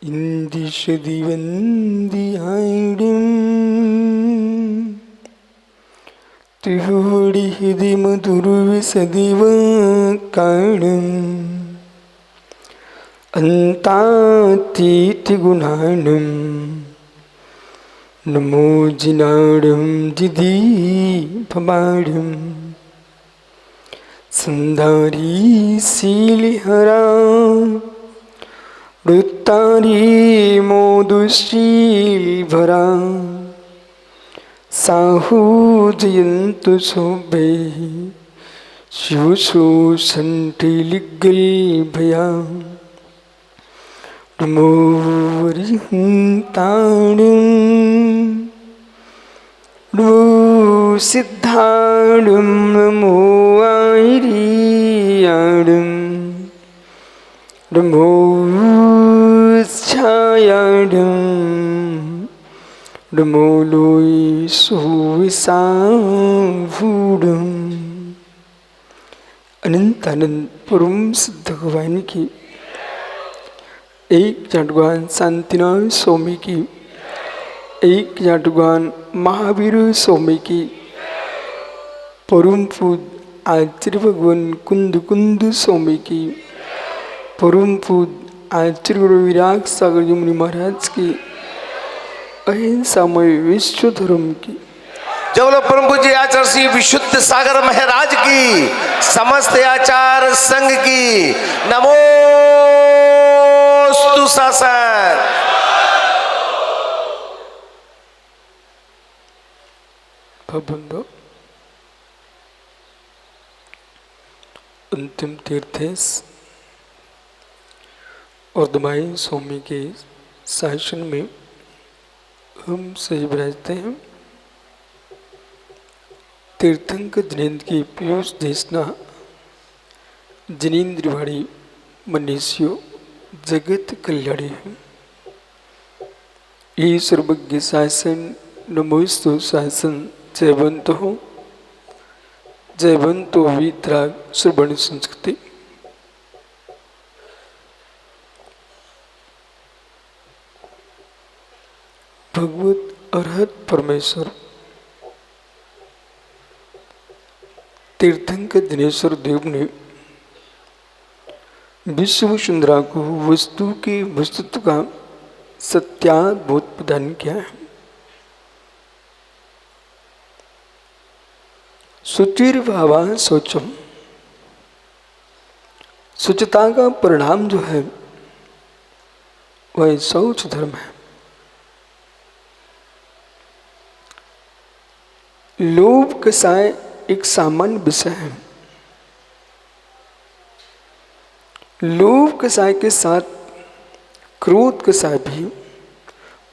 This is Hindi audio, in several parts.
indišadivandiaidim trihodihidimadurvisadivakanam antatitigunaanam namo jinadam jidipabadam sandhari siliharam Ruttari modushil bhara sahu jayantu sobhe shivsu santiliggal bhaya namo varihantanam namo siddhanam namo airiyadam namo Chayadam Namo Loi Suvisavudam Anantanand परम सिद्ध भगवान की, एक जाटवान शांतिनाथ स्वामी की, एक जाटवान महावीर स्वामी की, परम पूज आचार्य भगवान कुंद कुंद स्वामी की, परम पूज आचार्य गुरु विराग सागर जी मुनि महाराज की, अहिंसामय विश्व धर्म की, जय बोलो परम पूज्य आचार्य श्री विशुद्ध सागर महाराज की, समस्त आचार संघ की नमोस्तु शासन। बंधु अंतिम तीर्थेश और दमाई स्वामी के शासन में हम सही विराजते हैं। तीर्थंकर जिनेन्द्र की पीयूष देशना जिनेन्द्रवाड़ी मनीषियों जगत कल्याणी है। ये सर्वज्ञ शासन नमोस्तु शासन जयवंत हो, जयवंतो वितराग श्रवण संस्कृति। भगवत अरहत परमेश्वर तीर्थंकर दिनेश्वर देव ने विश्व सुंदरा को वस्तु के वस्तुत्व का सत्याद्भुत प्रदान किया है। सुचिर भावा सोचम, सुचिता का परिणाम जो है वह शौच धर्म है। लोभ कसाय एक सामान्य विषय है। लोभ कसाय के साथ क्रोध कसाय भी,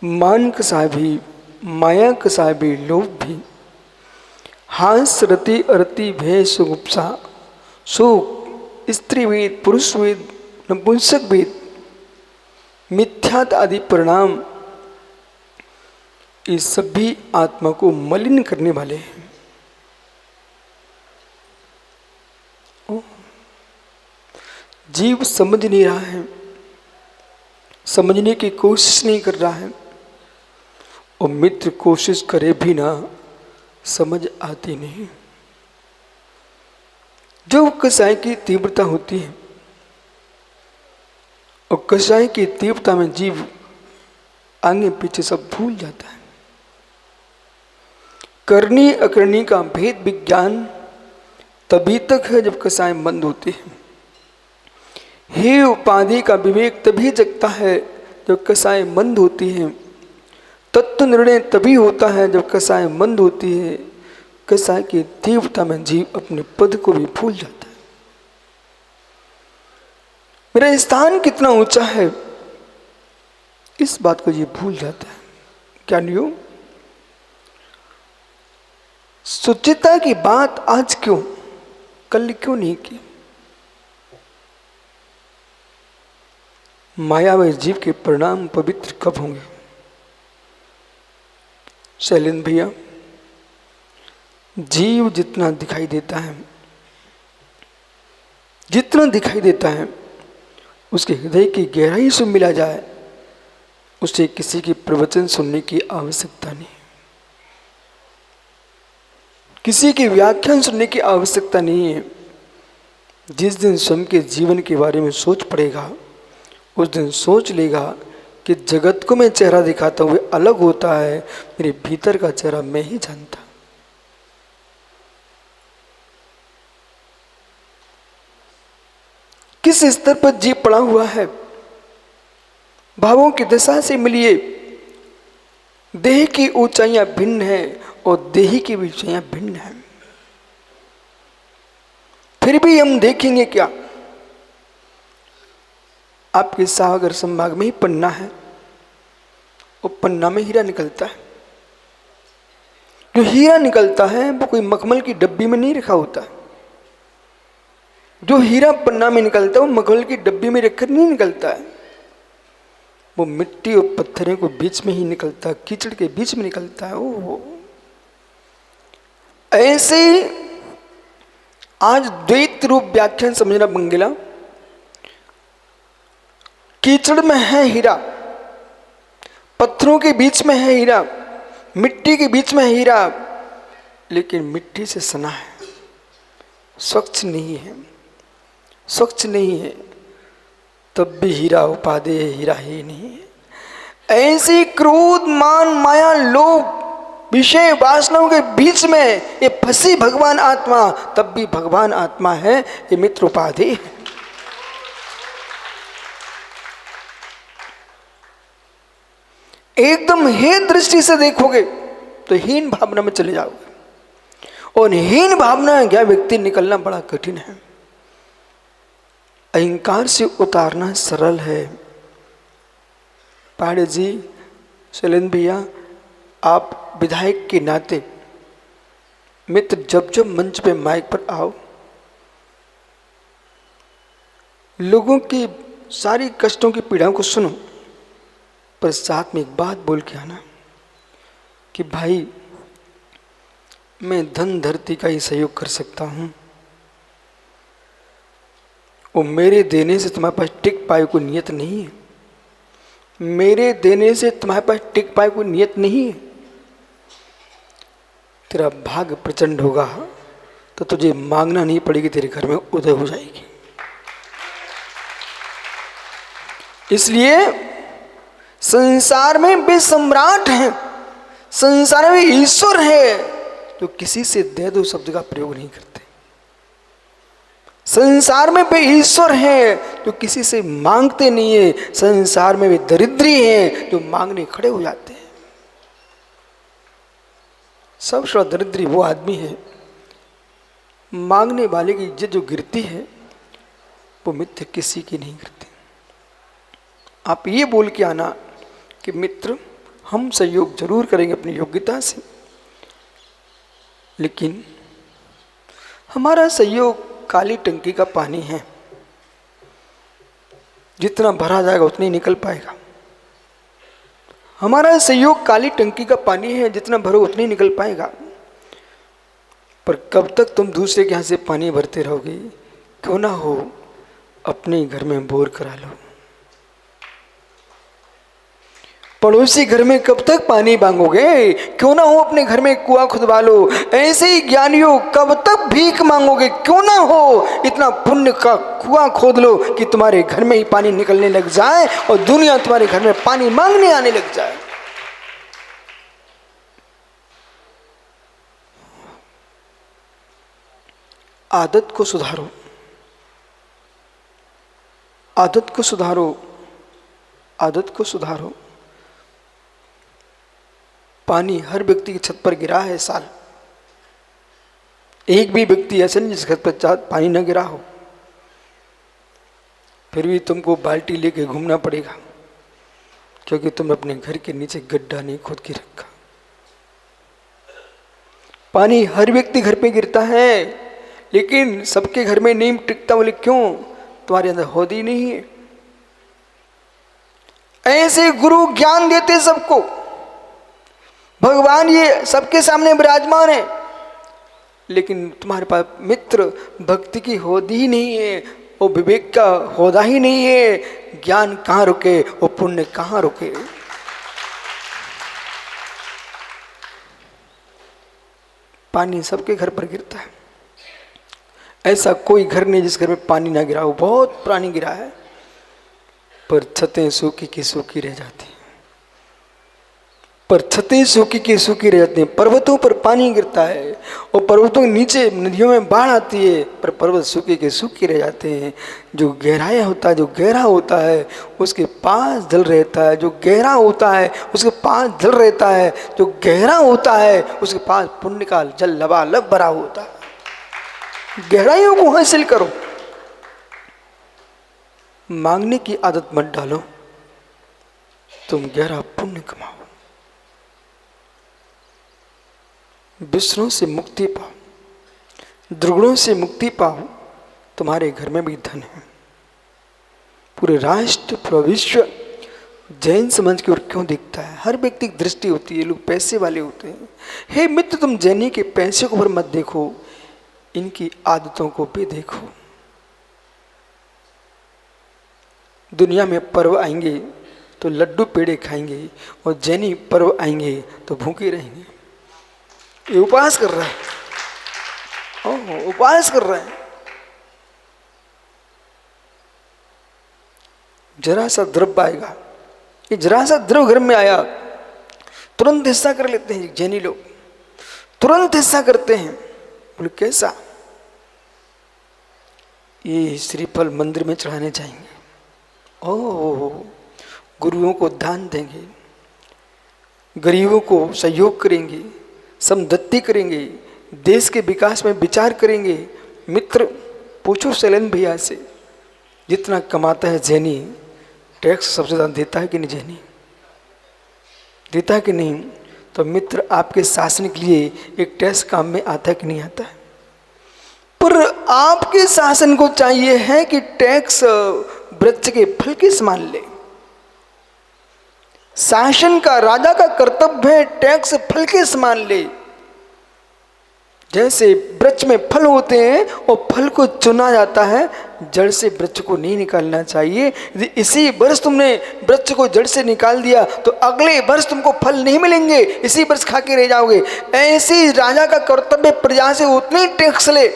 मान कसाय भी, माया कसाय भी, लोभ भी, हास रति अरति भय सुगुप्सा शोक, स्त्री वेद, पुरुष वेद, नपुंसक वेद, मिथ्यात आदि परिणाम, ये सभी आत्मा को मलिन करने वाले हैं। जीव समझ नहीं रहा है, समझने की कोशिश नहीं कर रहा है, और मित्र कोशिश करे भी ना समझ आती नहीं। जो कसाय की तीव्रता होती है और कसाय की तीव्रता में जीव आगे पीछे सब भूल जाता है। करनी अकरणी का भेद विज्ञान तभी तक है जब कसाय मंद होती है। हे उपाधि का विवेक तभी जगता है जब कसाय मंद होती है। तत्व निर्णय तभी होता है जब कसाय मंद होती है। कसाय की तीव्रता में जीव अपने पद को भी भूल जाता है। मेरा स्थान कितना ऊंचा है, इस बात को जीव भूल जाता है। क्या नहीं? सुचिता की बात आज क्यों, कल क्यों नहीं की? मायावी जीव के परिणाम पवित्र कब होंगे? शैलेंद्र भैया, जीव जितना दिखाई देता है, जितना दिखाई देता है, उसके हृदय की गहराई से मिला जाए, उसे किसी की प्रवचन सुनने की आवश्यकता नहीं, किसी की व्याख्यान सुनने की आवश्यकता नहीं है। जिस दिन स्वयं के जीवन के बारे में सोच पड़ेगा, उस दिन सोच लेगा कि जगत को मैं चेहरा दिखाता हुए अलग होता है, मेरे भीतर का चेहरा मैं ही जानता। किस स्तर पर जीव पड़ा हुआ है, भावों की दशा से मिलिए। देह की ऊंचाइयां भिन्न है और देही की भी ऊंचाइयां भिन्न है। फिर भी हम देखेंगे क्या, आपके सागर संभाग में ही पन्ना है और पन्ना में हीरा निकलता है। जो हीरा निकलता है वो कोई मखमल की डब्बी में नहीं रखा होता। जो हीरा पन्ना में निकलता है वो मखमल की डब्बी में रखकर नहीं निकलता है। वो मिट्टी और पत्थरों को बीच में ही निकलता है, कीचड़ के बीच में निकलता है। वो ऐसे आज द्वैत रूप व्याख्यान समझना बंगला। कीचड़ में है हीरा, पत्थरों के बीच में है हीरा, मिट्टी के बीच में है हीरा, लेकिन मिट्टी से सना है, स्वच्छ नहीं है, स्वच्छ नहीं है, तब भी हीरा उपाधि है, हीरा ही नहीं है। ऐसी क्रोध मान माया लोभ विषय वासनाओं के बीच में ये फंसी भगवान आत्मा, तब भी भगवान आत्मा है, ये मित्र उपाधि है। एकदम हीन दृष्टि से देखोगे तो हीन भावना में चले जाओगे, और हीन भावना क्या व्यक्ति निकलना बड़ा कठिन है। अहंकार से उतारना सरल है। पाड़े जी, शैलेंद्र भैया, आप विधायक के नाते मित्र जब जब मंच पे माइक पर आओ, लोगों की सारी कष्टों की पीड़ाओं को सुनो, पर साथ में एक बात बोल के आना कि भाई मैं धन धरती का ही सहयोग कर सकता हूँ, और मेरे देने से तुम्हारे पास टिक पाए कोई नियत नहीं है। मेरे देने से तुम्हारे पास टिक पाए कोई नियत नहीं है। तेरा भाग्य प्रचंड होगा तो तुझे मांगना नहीं पड़ेगी, तेरे घर में उदय हो जाएगी। इसलिए संसार में वे सम्राट हैं, संसार में ईश्वर है जो किसी से दे दो शब्द का प्रयोग नहीं करते। संसार में वे ईश्वर हैं जो किसी से मांगते नहीं है। संसार में वे दरिद्री हैं जो मांगने खड़े हो जाते हैं। सबसे बड़ा दरिद्री वो आदमी है, मांगने वाले की इज्जत जो गिरती है वो मित्र किसी की नहीं गिरती। आप ये बोल के आना कि मित्र हम सहयोग जरूर करेंगे अपनी योग्यता से, लेकिन हमारा सहयोग काली टंकी का पानी है, जितना भरा जाएगा उतना ही निकल पाएगा। हमारा सहयोग काली टंकी का पानी है, जितना भरो उतना ही निकल पाएगा। पर कब तक तुम दूसरे के यहाँ से पानी भरते रहोगे? क्यों ना हो अपने घर में बोर करा लो। पड़ोसी घर में कब तक पानी मांगोगे? क्यों ना हो अपने घर में कुआं खुदवा लो। ऐसे ही ज्ञानियों कब तक भीख मांगोगे? क्यों ना हो इतना पुण्य का कुआं खोद लो कि तुम्हारे घर में ही पानी निकलने लग जाए और दुनिया तुम्हारे घर में पानी मांगने आने लग जाए। आदत को सुधारो, आदत को सुधारो। आदत को सुधारो। पानी हर व्यक्ति की छत पर गिरा है साल, एक भी व्यक्ति ऐसा नहीं जिस छत पर पानी न गिरा हो। फिर भी तुमको बाल्टी लेके घूमना पड़ेगा, क्योंकि तुम अपने घर के नीचे गड्ढा नहीं खोद के रखा। पानी हर व्यक्ति घर पे गिरता है, लेकिन सबके घर में नहीं टिकता। बोले क्यों? तुम्हारे अंदर होदी नहीं है। ऐसे गुरु ज्ञान देते सबको, भगवान ये सबके सामने विराजमान है, लेकिन तुम्हारे पास मित्र भक्ति की होदी ही नहीं है, वो विवेक का होदा ही नहीं है। ज्ञान कहाँ रुके, वो पुण्य कहाँ रुके। पानी सबके घर पर गिरता है, ऐसा कोई घर नहीं जिस घर में पानी ना गिरा हो। बहुत पानी गिरा है, पर छतें सूखी की सूखी रह जाती हैं। पर छतें सूखी की सूखी रह जाती हैं। पर्वतों पर पानी गिरता है और पर्वतों के नीचे नदियों में बाढ़ आती है, पर पर्वत सूखे के सूखे रह जाते हैं। जो गहराया होता है, जो गहरा होता है, उसके पास जल रहता है। जो गहरा होता है उसके पास जल रहता है। जो गहरा होता है उसके पास पुण्य का जल लबालब भरा होता है। गहराइयों को हासिल करो। मांगने की आदत मत डालो, तुम गहरा पुण्य कमाओ। विष्णु से मुक्ति पाओ, दुर्गुणों से मुक्ति पाओ। तुम्हारे घर में भी धन है। पूरे राष्ट्र, पूरा विश्व जैन समाज की ओर क्यों दिखता है? हर व्यक्ति की दृष्टि होती है, लोग पैसे वाले होते हैं। हे मित्र, तुम जैनी के पैसे को पर मत देखो, इनकी आदतों को भी देखो। दुनिया में पर्व आएंगे तो लड्डू पेड़े खाएंगे, और जैनी पर्व आएंगे तो भूखे रहेंगे। ये उपवास कर रहा है, ओह उपवास कर रहा है। जरा सा द्रव्य आएगा, ये जरा सा द्रव्य घर में आया, तुरंत हिस्सा कर लेते हैं जैनी लोग, तुरंत हिस्सा करते हैं। बोले कैसा? ये श्रीफल मंदिर में चढ़ाने जाएंगे, ओह गुरुओं को दान देंगे, गरीबों को सहयोग करेंगे, समदत्ती करेंगे, देश के विकास में विचार करेंगे। मित्र पूछो शैलेंद्र भैया से, जितना कमाता है जैनी, टैक्स सबसे ज़्यादा देता है कि नहीं? जैनी देता है कि नहीं? तो मित्र आपके शासन के लिए एक टैक्स काम में आता है कि नहीं आता है? पर आपके शासन को चाहिए है कि टैक्स वृक्ष के फल के समान ले। शासन का, राजा का कर्तव्य है टैक्स फल के समान ले। जैसे वृक्ष में फल होते हैं और फल को चुना जाता है, जड़ से वृक्ष को नहीं निकालना चाहिए। यदि इसी वर्ष तुमने वृक्ष को जड़ से निकाल दिया तो अगले वर्ष तुमको फल नहीं मिलेंगे, इसी वर्ष खा के रह जाओगे। ऐसे राजा का कर्तव्य प्रजा से उतने टैक्स ले,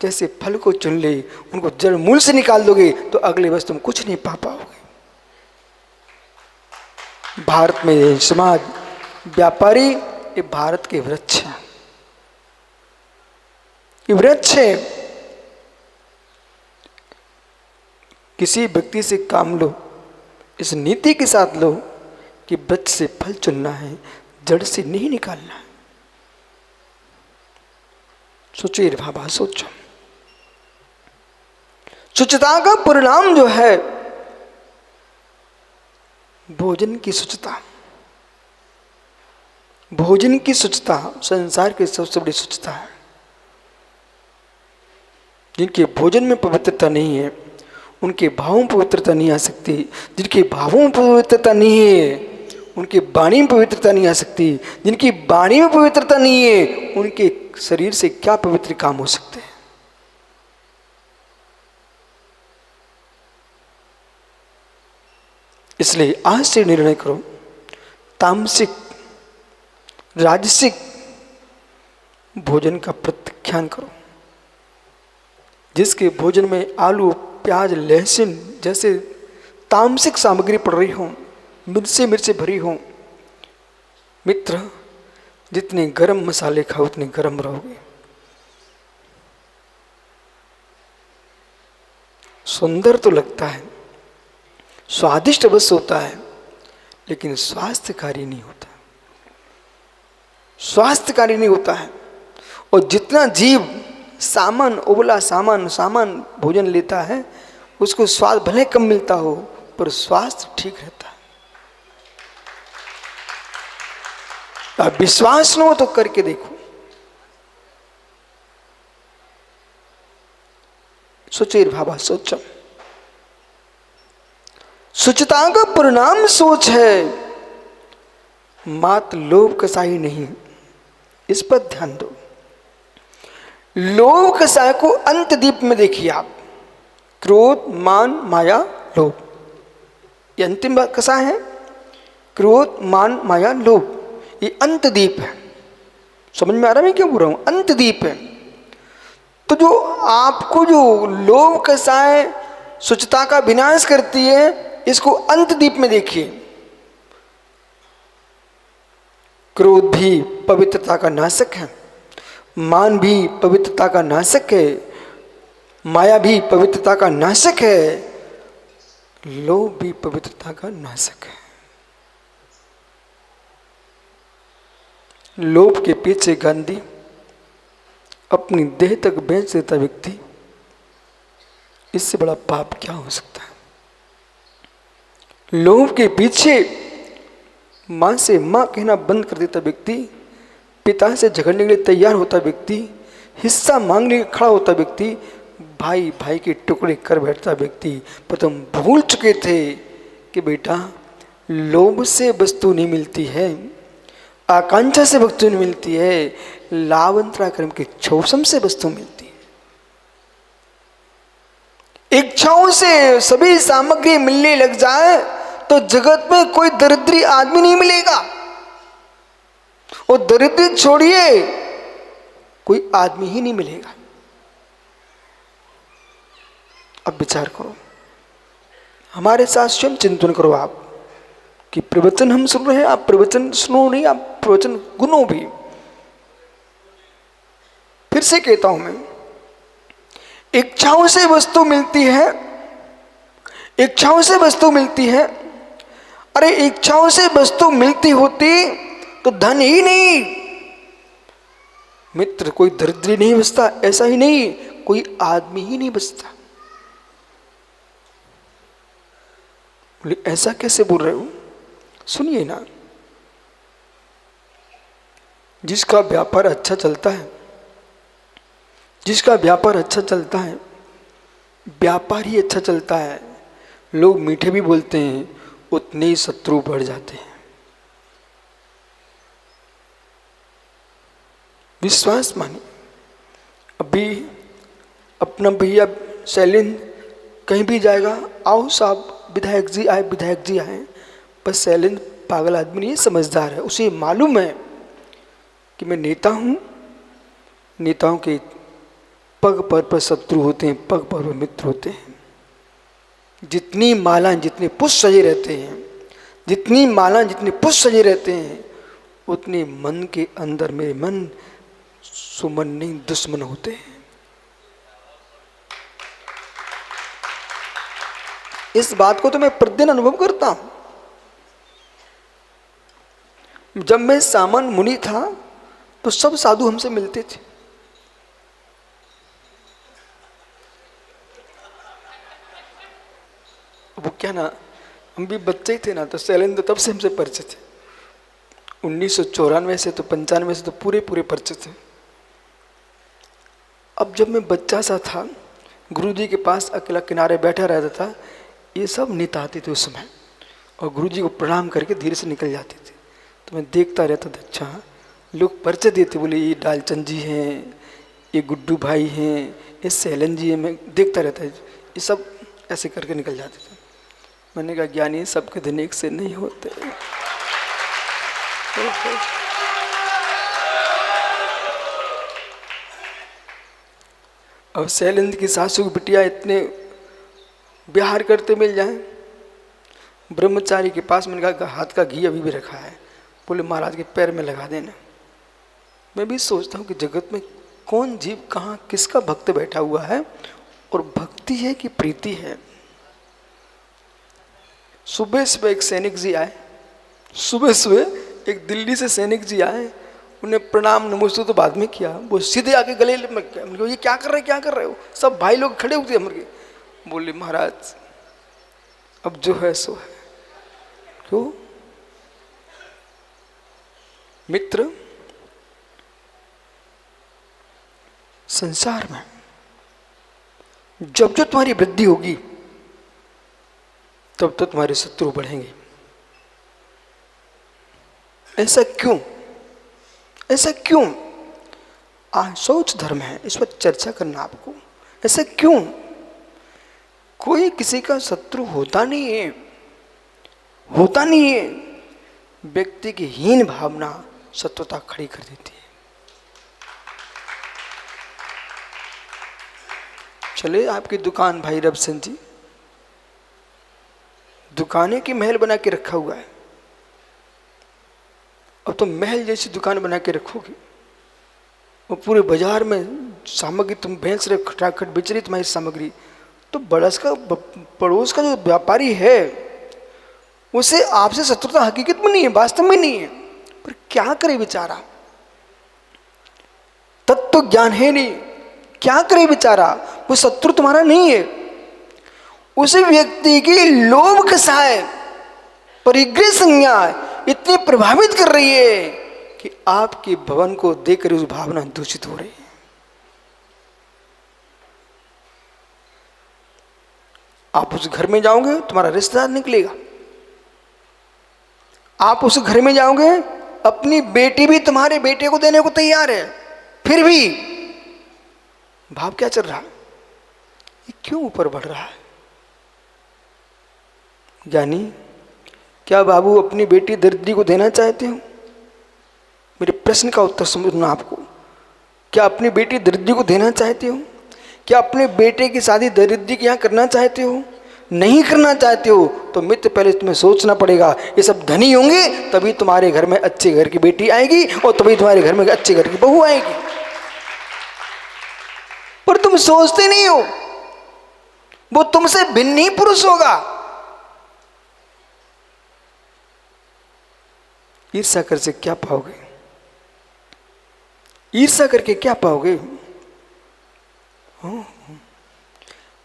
जैसे फल को चुन ले, उनको जड़ मूल से निकाल दोगे तो अगले वर्ष तुम कुछ नहीं पा पाओगे। भारत में समाज व्यापारी, ये भारत के वृक्ष हैं, ये वृक्ष है। किसी व्यक्ति से काम लो, इस नीति के साथ लो कि वृक्ष से फल चुनना है, जड़ से नहीं निकालना है। सोचो रे बाबा, सोचो। शुचिता का परिणाम जो है, भोजन की शुचिता। भोजन की शुचिता संसार की सबसे बड़ी शुचिता है। जिनके भोजन में पवित्रता नहीं है, उनके भावों में पवित्रता नहीं आ सकती। जिनके भावों में पवित्रता नहीं है, उनके वाणी में पवित्रता नहीं आ सकती। जिनकी वाणी में पवित्रता नहीं है, उनके शरीर से क्या पवित्र काम हो सकते हैं? इसलिए आज से निर्णय करो, तामसिक राजसिक भोजन का प्रत्याख्यान करो। जिसके भोजन में आलू, प्याज, लहसुन जैसे तामसिक सामग्री पड़ रही हो, मिर्ची भरी हो, मित्र जितने गरम मसाले खाओ उतने गरम रहोगे। सुंदर तो लगता है, स्वादिष्ट अवश्य होता है, लेकिन स्वास्थ्यकारी नहीं होता, स्वास्थ्यकारी नहीं होता है। और जितना जीव सामान उबला सामान भोजन लेता है, उसको स्वाद भले कम मिलता हो पर स्वास्थ्य ठीक रहता है। आप विश्वास न हो तो करके देखो। सुचिर भाभा सोचम, सुचिता का परिणाम सोच है, मात लोभ कसाई नहीं। इस पर ध्यान दो। लोभ कसाय को अंत दीप में देखिए आप, क्रोध मान माया लोभ, ये अंतिम कसाय है। क्रोध मान माया लोभ, ये अंत दीप है। समझ में आ रहा है मैं क्यों बोल रहा हूं? अंत दीप है। तो जो आपको जो लोभ कसाय शुचिता का विनाश करती है, इसको अंत दीप में देखिए। क्रोध भी पवित्रता का नाशक है, मान भी पवित्रता का नाशक है, माया भी पवित्रता का नाशक है, लोभ भी पवित्रता का नाशक है। लोभ के पीछे गांधी अपनी देह तक बेच देता व्यक्ति, इससे बड़ा पाप क्या हो सकता है? लोभ के पीछे मां से मां कहना बंद कर देता व्यक्ति, पिता से झगड़ने के लिए तैयार होता व्यक्ति, हिस्सा मांगने के खड़ा होता व्यक्ति, भाई भाई के टुकड़े कर बैठता व्यक्ति। पर तुम भूल चुके थे कि बेटा, लोभ से वस्तु नहीं मिलती है, आकांक्षा से वस्तु नहीं मिलती है, लावंतरा कर्म के शोषण से वस्तु मिलती है। इच्छाओं से सभी सामग्री मिलने लग जाए तो जगत में कोई दरिद्री आदमी नहीं मिलेगा। और दरिद्री छोड़िए, कोई आदमी ही नहीं मिलेगा। अब विचार करो, हमारे साथ स्वयं चिंतन करो आप कि प्रवचन हम सुन रहे हैं, आप प्रवचन सुनो नहीं, आप प्रवचन गुनो भी। फिर से कहता हूं मैं, इच्छाओं से वस्तु मिलती है, इच्छाओं से वस्तु मिलती है। अरे इच्छाओं से वस्तु मिलती होती तो धन ही नहीं, मित्र कोई दरिद्री नहीं बचता, ऐसा ही नहीं, कोई आदमी ही नहीं बचता। बोले ऐसा कैसे बोल रहे हो? सुनिए ना, जिसका व्यापार अच्छा चलता है, जिसका व्यापार अच्छा चलता है, व्यापार ही अच्छा चलता है, लोग मीठे भी बोलते हैं, उतने ही शत्रु बढ़ जाते हैं। विश्वास मानिए। अभी अपना भैया शैलेंद्र कहीं भी जाएगा, आओ साहब विधायक जी आए, विधायक जी आए, बस शैलेंद्र पागल आदमी नहीं, समझदार है। उसे मालूम है कि मैं नेता हूँ, नेताओं के पग पर शत्रु होते हैं, पग पर मित्र होते हैं। जितनी माला जितने पुष्प सजे रहते हैं, जितनी माला जितने पुष्प सजे रहते हैं, उतने मन के अंदर मेरे मन सुमन नहीं दुश्मन होते हैं। इस बात को तो मैं प्रतिदिन अनुभव करता हूं। जब मैं सामान्य मुनि था तो सब साधु हमसे मिलते थे। वो क्या ना, हम भी बच्चे ही थे ना, तो शैलेंद्र तब से हमसे परिचित थे। 1994 से तो 95 से तो पूरे परिचित थे। अब जब मैं बच्चा सा था, गुरुजी के पास अकेला किनारे बैठा रहता था, ये सब नेता आते थे उस समय, और गुरुजी को प्रणाम करके धीरे से निकल जाते थे। तो मैं देखता रहता था, अच्छा लोग परिचय देते, बोले ये डालचंद जी हैं, ये गुड्डू भाई हैं, ये सैलन जी हैं। मैं देखता रहता, ये सब ऐसे करके निकल जाते थे। मैंने कहा ज्ञानी सबके दिन एक से नहीं होते। अब शैलेंद्र की सासू की बिटिया इतने बिहार करते मिल जाए, ब्रह्मचारी के पास मैंने कहा हाथ का घी अभी भी रखा है, बोले महाराज के पैर में लगा देना। मैं भी सोचता हूँ कि जगत में कौन जीव कहाँ किसका भक्त बैठा हुआ है, और भक्ति है कि प्रीति है। सुबह सुबह एक सैनिक जी आए, सुबह सुबह एक दिल्ली से सैनिक जी आए, उन्हें प्रणाम नमस्ते तो बाद में किया, वो सीधे आके गले में क्या, ये क्या कर रहे हो? सब भाई लोग खड़े होते हैं मर, बोले महाराज अब जो है सो है। क्यों? मित्र, संसार में जब जो तुम्हारी वृद्धि होगी तब तो तुम्हारे शत्रु बढ़ेंगे। ऐसा क्यों? ऐसा क्यों? सोच धर्म है, इस पर चर्चा करना आपको। ऐसा क्यों? कोई किसी का शत्रु होता नहीं है, होता नहीं है। व्यक्ति की हीन भावना शत्रुता खड़ी कर देती है। चले आपकी दुकान भाई रवसन जी, दुकानें की महल बना के रखा हुआ है। अब तो महल जैसी दुकान बना के रखोगे और पूरे बाजार में सामग्री तुम भैंस रहे खटाखट बेच रही तुम्हारी सामग्री, तो पड़ोस का जो व्यापारी है उसे आपसे शत्रुता हकीकत में नहीं है, वास्तव में नहीं है, पर क्या करे बेचारा, तत्व ज्ञान है नहीं, क्या करे बेचारा, वो शत्रु तुम्हारा नहीं है। उस व्यक्ति की लोभ कसाय परिग्रह संज्ञा इतनी प्रभावित कर रही है कि आपके भवन को देखकर उस भावना दूषित हो रही है। आप उस घर में जाओगे तुम्हारा रिश्तेदार निकलेगा, आप उस घर में जाओगे अपनी बेटी भी तुम्हारे बेटे को देने को तैयार है, फिर भी भाव क्या चल रहा है? ये क्यों ऊपर बढ़ रहा है? ज्ञानी, क्या बाबू अपनी बेटी दरिद्री को देना चाहते हो? मेरे प्रश्न का उत्तर समझना आपको। क्या अपनी बेटी दरिद्री को देना चाहते हो? क्या अपने बेटे की शादी दरिद्री के यहाँ करना चाहते हो? नहीं करना चाहते हो तो मित्र पहले तुम्हें सोचना पड़ेगा। ये सब धनी होंगे तभी तुम्हारे घर में अच्छे घर की बेटी आएगी और तभी तुम्हारे घर में अच्छे घर की बहू आएगी, पर तुम सोचते नहीं हो। वो तुमसे भिन्न ही पुरुष होगा। ईर्ष्या कर से क्या पाओगे? ईर्ष्या करके क्या पाओगे?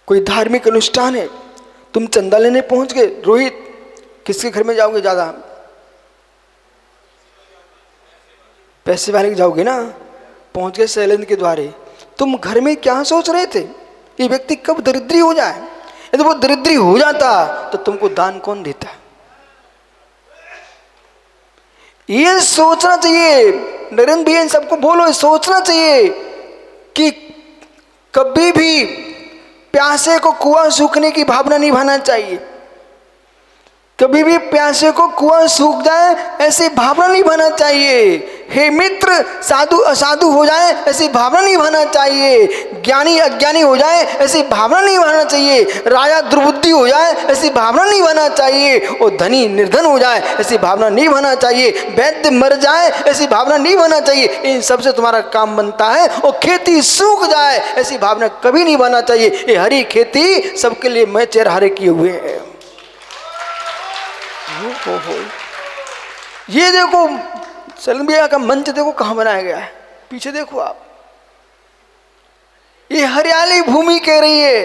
कोई धार्मिक अनुष्ठान है, तुम चंदा लेने पहुंच गए, रोहित किसके घर में जाओगे? ज्यादा पैसे वाले के जाओगे ना, पहुंच गए शैलेंद्र के द्वारे। तुम घर में क्या सोच रहे थे? ये व्यक्ति कब दरिद्री हो जाए। यदि वो दरिद्री हो जाता तो तुमको दान कौन देता? ये सोचना चाहिए। नरेंद्र भैया इन सबको बोलो, सोचना चाहिए कि कभी भी प्यासे को कुआं सूखने की भावना निभाना चाहिए। कभी भी प्यासे को कुआं सूख जाए ऐसी भावना निभाना चाहिए। हे मित्र, साधु असाधु हो जाए ऐसी भावना निभाना चाहिए। ज्ञानी अज्ञानी हो जाए ऐसी भावना निभाना चाहिए। राजा दुर्बुद्धि हो जाए ऐसी भावना निभाना चाहिए और धनी निर्धन हो जाए ऐसी भावना निभाना चाहिए। वैद्य मर जाए ऐसी भावना निभाना चाहिए। इन सबसे तुम्हारा काम बनता है। और खेती सूख जाए ऐसी भावना कभी नहीं बनना चाहिए। ये हरी खेती सबके लिए मैं चेहरे किए हुए हैं। हो। ये देखो सलमिया का मंच देखो कहाँ बनाया गया है, पीछे देखो आप। ये हरियाली भूमि कह रही है,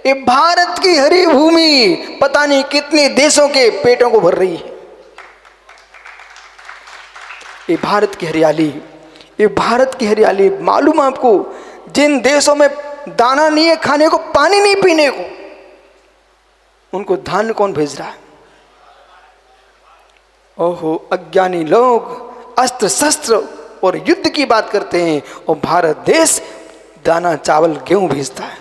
ये भारत की हरी भूमि पता नहीं कितने देशों के पेटों को भर रही है। ये भारत की हरियाली, ये भारत की हरियाली। मालूम आपको, जिन देशों में दाना नहीं है खाने को, पानी नहीं पीने को, उनको धान्य कौन भेज रहा है? ओहो, अज्ञानी लोग अस्त्र शस्त्र और युद्ध की बात करते हैं और भारत देश दाना चावल गेहूं भेजता है।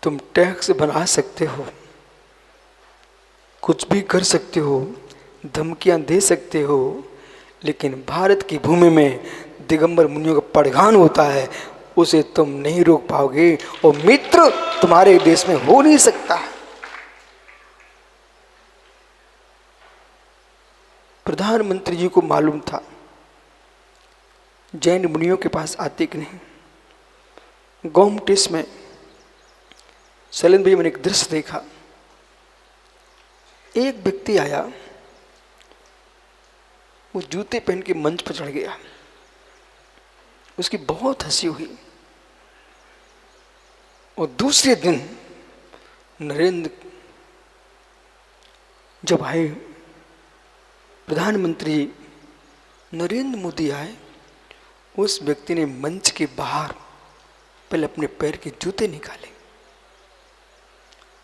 तुम टैक्स बना सकते हो, कुछ भी कर सकते हो, धमकियां दे सकते हो, लेकिन भारत की भूमि में दिगंबर मुनियों का पड़गान होता है, उसे तुम नहीं रोक पाओगे और मित्र तुम्हारे देश में हो नहीं सकता। प्रधानमंत्री जी को मालूम था जैन मुनियों के पास आते कि नहीं। गोमटिस में शैलेंद्र भाई, मैंने एक दृश्य देखा। एक व्यक्ति आया, वो जूते पहन के मंच पर चढ़ गया। उसकी बहुत हंसी हुई। और दूसरे दिन नरेंद्र जब आए, प्रधानमंत्री नरेंद्र मोदी आए, उस व्यक्ति ने मंच के बाहर पहले अपने पैर के जूते निकाले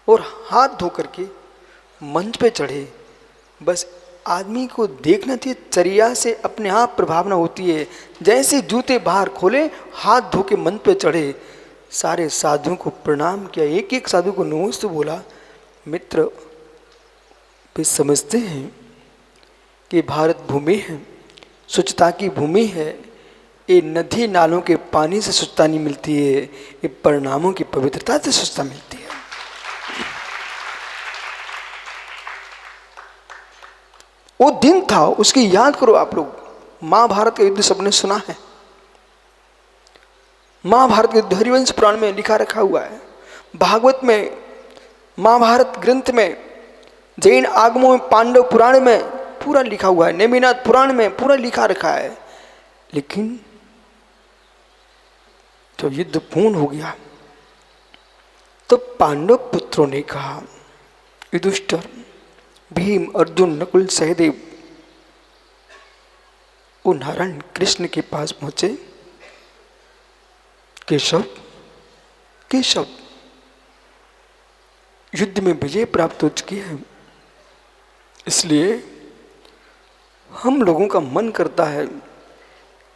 और हाथ धो करके मंच पे चढ़े। बस आदमी को देखना चाहिए, चर्या से अपने आप प्रभावना होती है। जैसे जूते बाहर खोले, हाथ धो के मंच पे चढ़े, सारे साधुओं को प्रणाम किया। एक एक साधु को नमस्ते बोला। मित्र, वे समझते हैं कि भारत भूमि है, स्वच्छता की भूमि है। ये नदी नालों के पानी से स्वच्छता नहीं मिलती है, ये परिणामों की पवित्रता से स्वच्छता मिलती है। वो दिन था, उसकी याद करो आप लोग। महाभारत का युद्ध सबने सुना है। महाभारत के युद्ध हरिवंश पुराण में लिखा रखा हुआ है, भागवत में, महाभारत ग्रंथ में, जैन आगमों में, पांडव पुराण में पूरा लिखा हुआ है, नेमिनाथ पुराण में पूरा लिखा रखा है। लेकिन जब युद्ध पूर्ण हो गया तो पांडव पुत्रों ने कहा, युधिष्ठिर, भीम, अर्जुन, नकुल, सहदेव, वो नारायण कृष्ण के पास पहुंचे। केशव, केशव, युद्ध में विजय प्राप्त हो चुकी है, इसलिए हम लोगों का मन करता है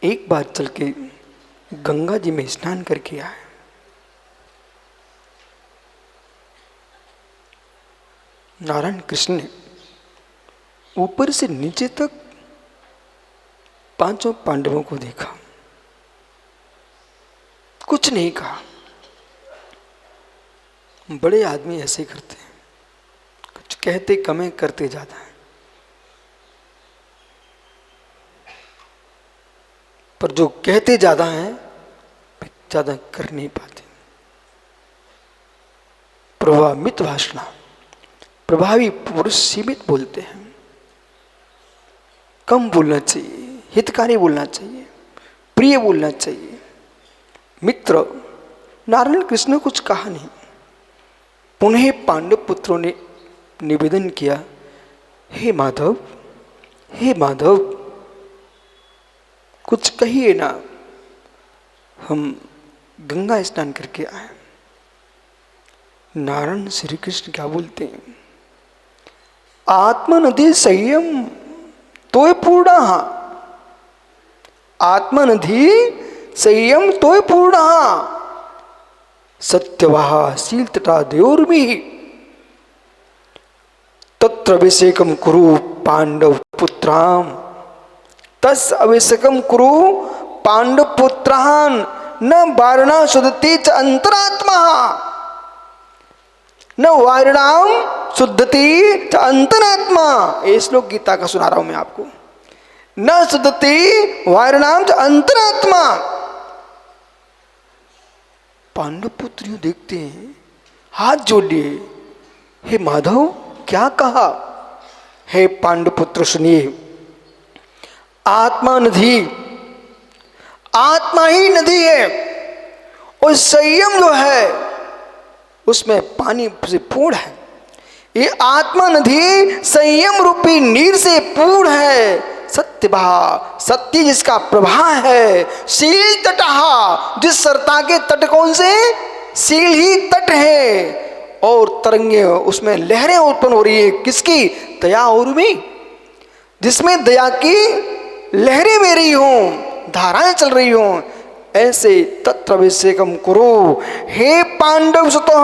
एक बार चल के गंगा जी में स्नान करके आए। नारायण कृष्ण ने ऊपर से नीचे तक पांचों पांडवों को देखा, कुछ नहीं कहा। बड़े आदमी ऐसे करते हैं, कुछ कहते कम है, करते ज्यादा है। पर जो कहते ज्यादा हैं, ज्यादा कर नहीं पाते। प्रभावित भाषण, प्रभावी पुरुष सीमित बोलते हैं, कम बोलना चाहिए, हितकारी बोलना चाहिए, प्रिय बोलना चाहिए। मित्र, नारायण कृष्ण ने कुछ कहा नहीं। पुनः पांडव पुत्रों ने निवेदन किया, हे माधव, हे माधव, कुछ कहिए ना, हम गंगा स्नान करके आए। नारायण श्री कृष्ण क्या बोलते हैं, आत्मनधि संयम तोय पूर्ण, आत्मनधि संयम तोय पूर्ण, सत्यवाह शील तटा देवोर्मी, तत्र अभिषेकम कुरु पांडव पुत्राम, तस् अभिषेकम कुरु पांडव पुत्रान, न वारणा शुद्धति च अंतरात्मा, न वारणाम शुद्धति च अंतरात्मा। ये श्लोक गीता का सुना रहा हूं मैं आपको। न शुद्धति वारणाम च अंतरात्मा। पांडव पुत्र यूं देखते हैं, हाथ जोड़ लिए, हे माधव क्या कहा। हे पांडव पुत्र सुनिए, आत्मा नदी, आत्मा ही नदी है, और संयम जो है उसमें पानी से पूर्ण है। ये आत्मा नदी संयम रूपी नीर से पूर्ण है। सत्यवाह, सत्य जिसका प्रवाह है। शील तटहा, जिस सरता के तट कौन से, शील ही तट है, और तरंगे उसमें लहरें उत्पन्न हो रही है, किसकी, दया और में, जिसमें दया की लहरें बह रही हों, धाराएं चल रही हों, ऐसे तत्र अभिषेकम कुरु। हे पांडव सुतः,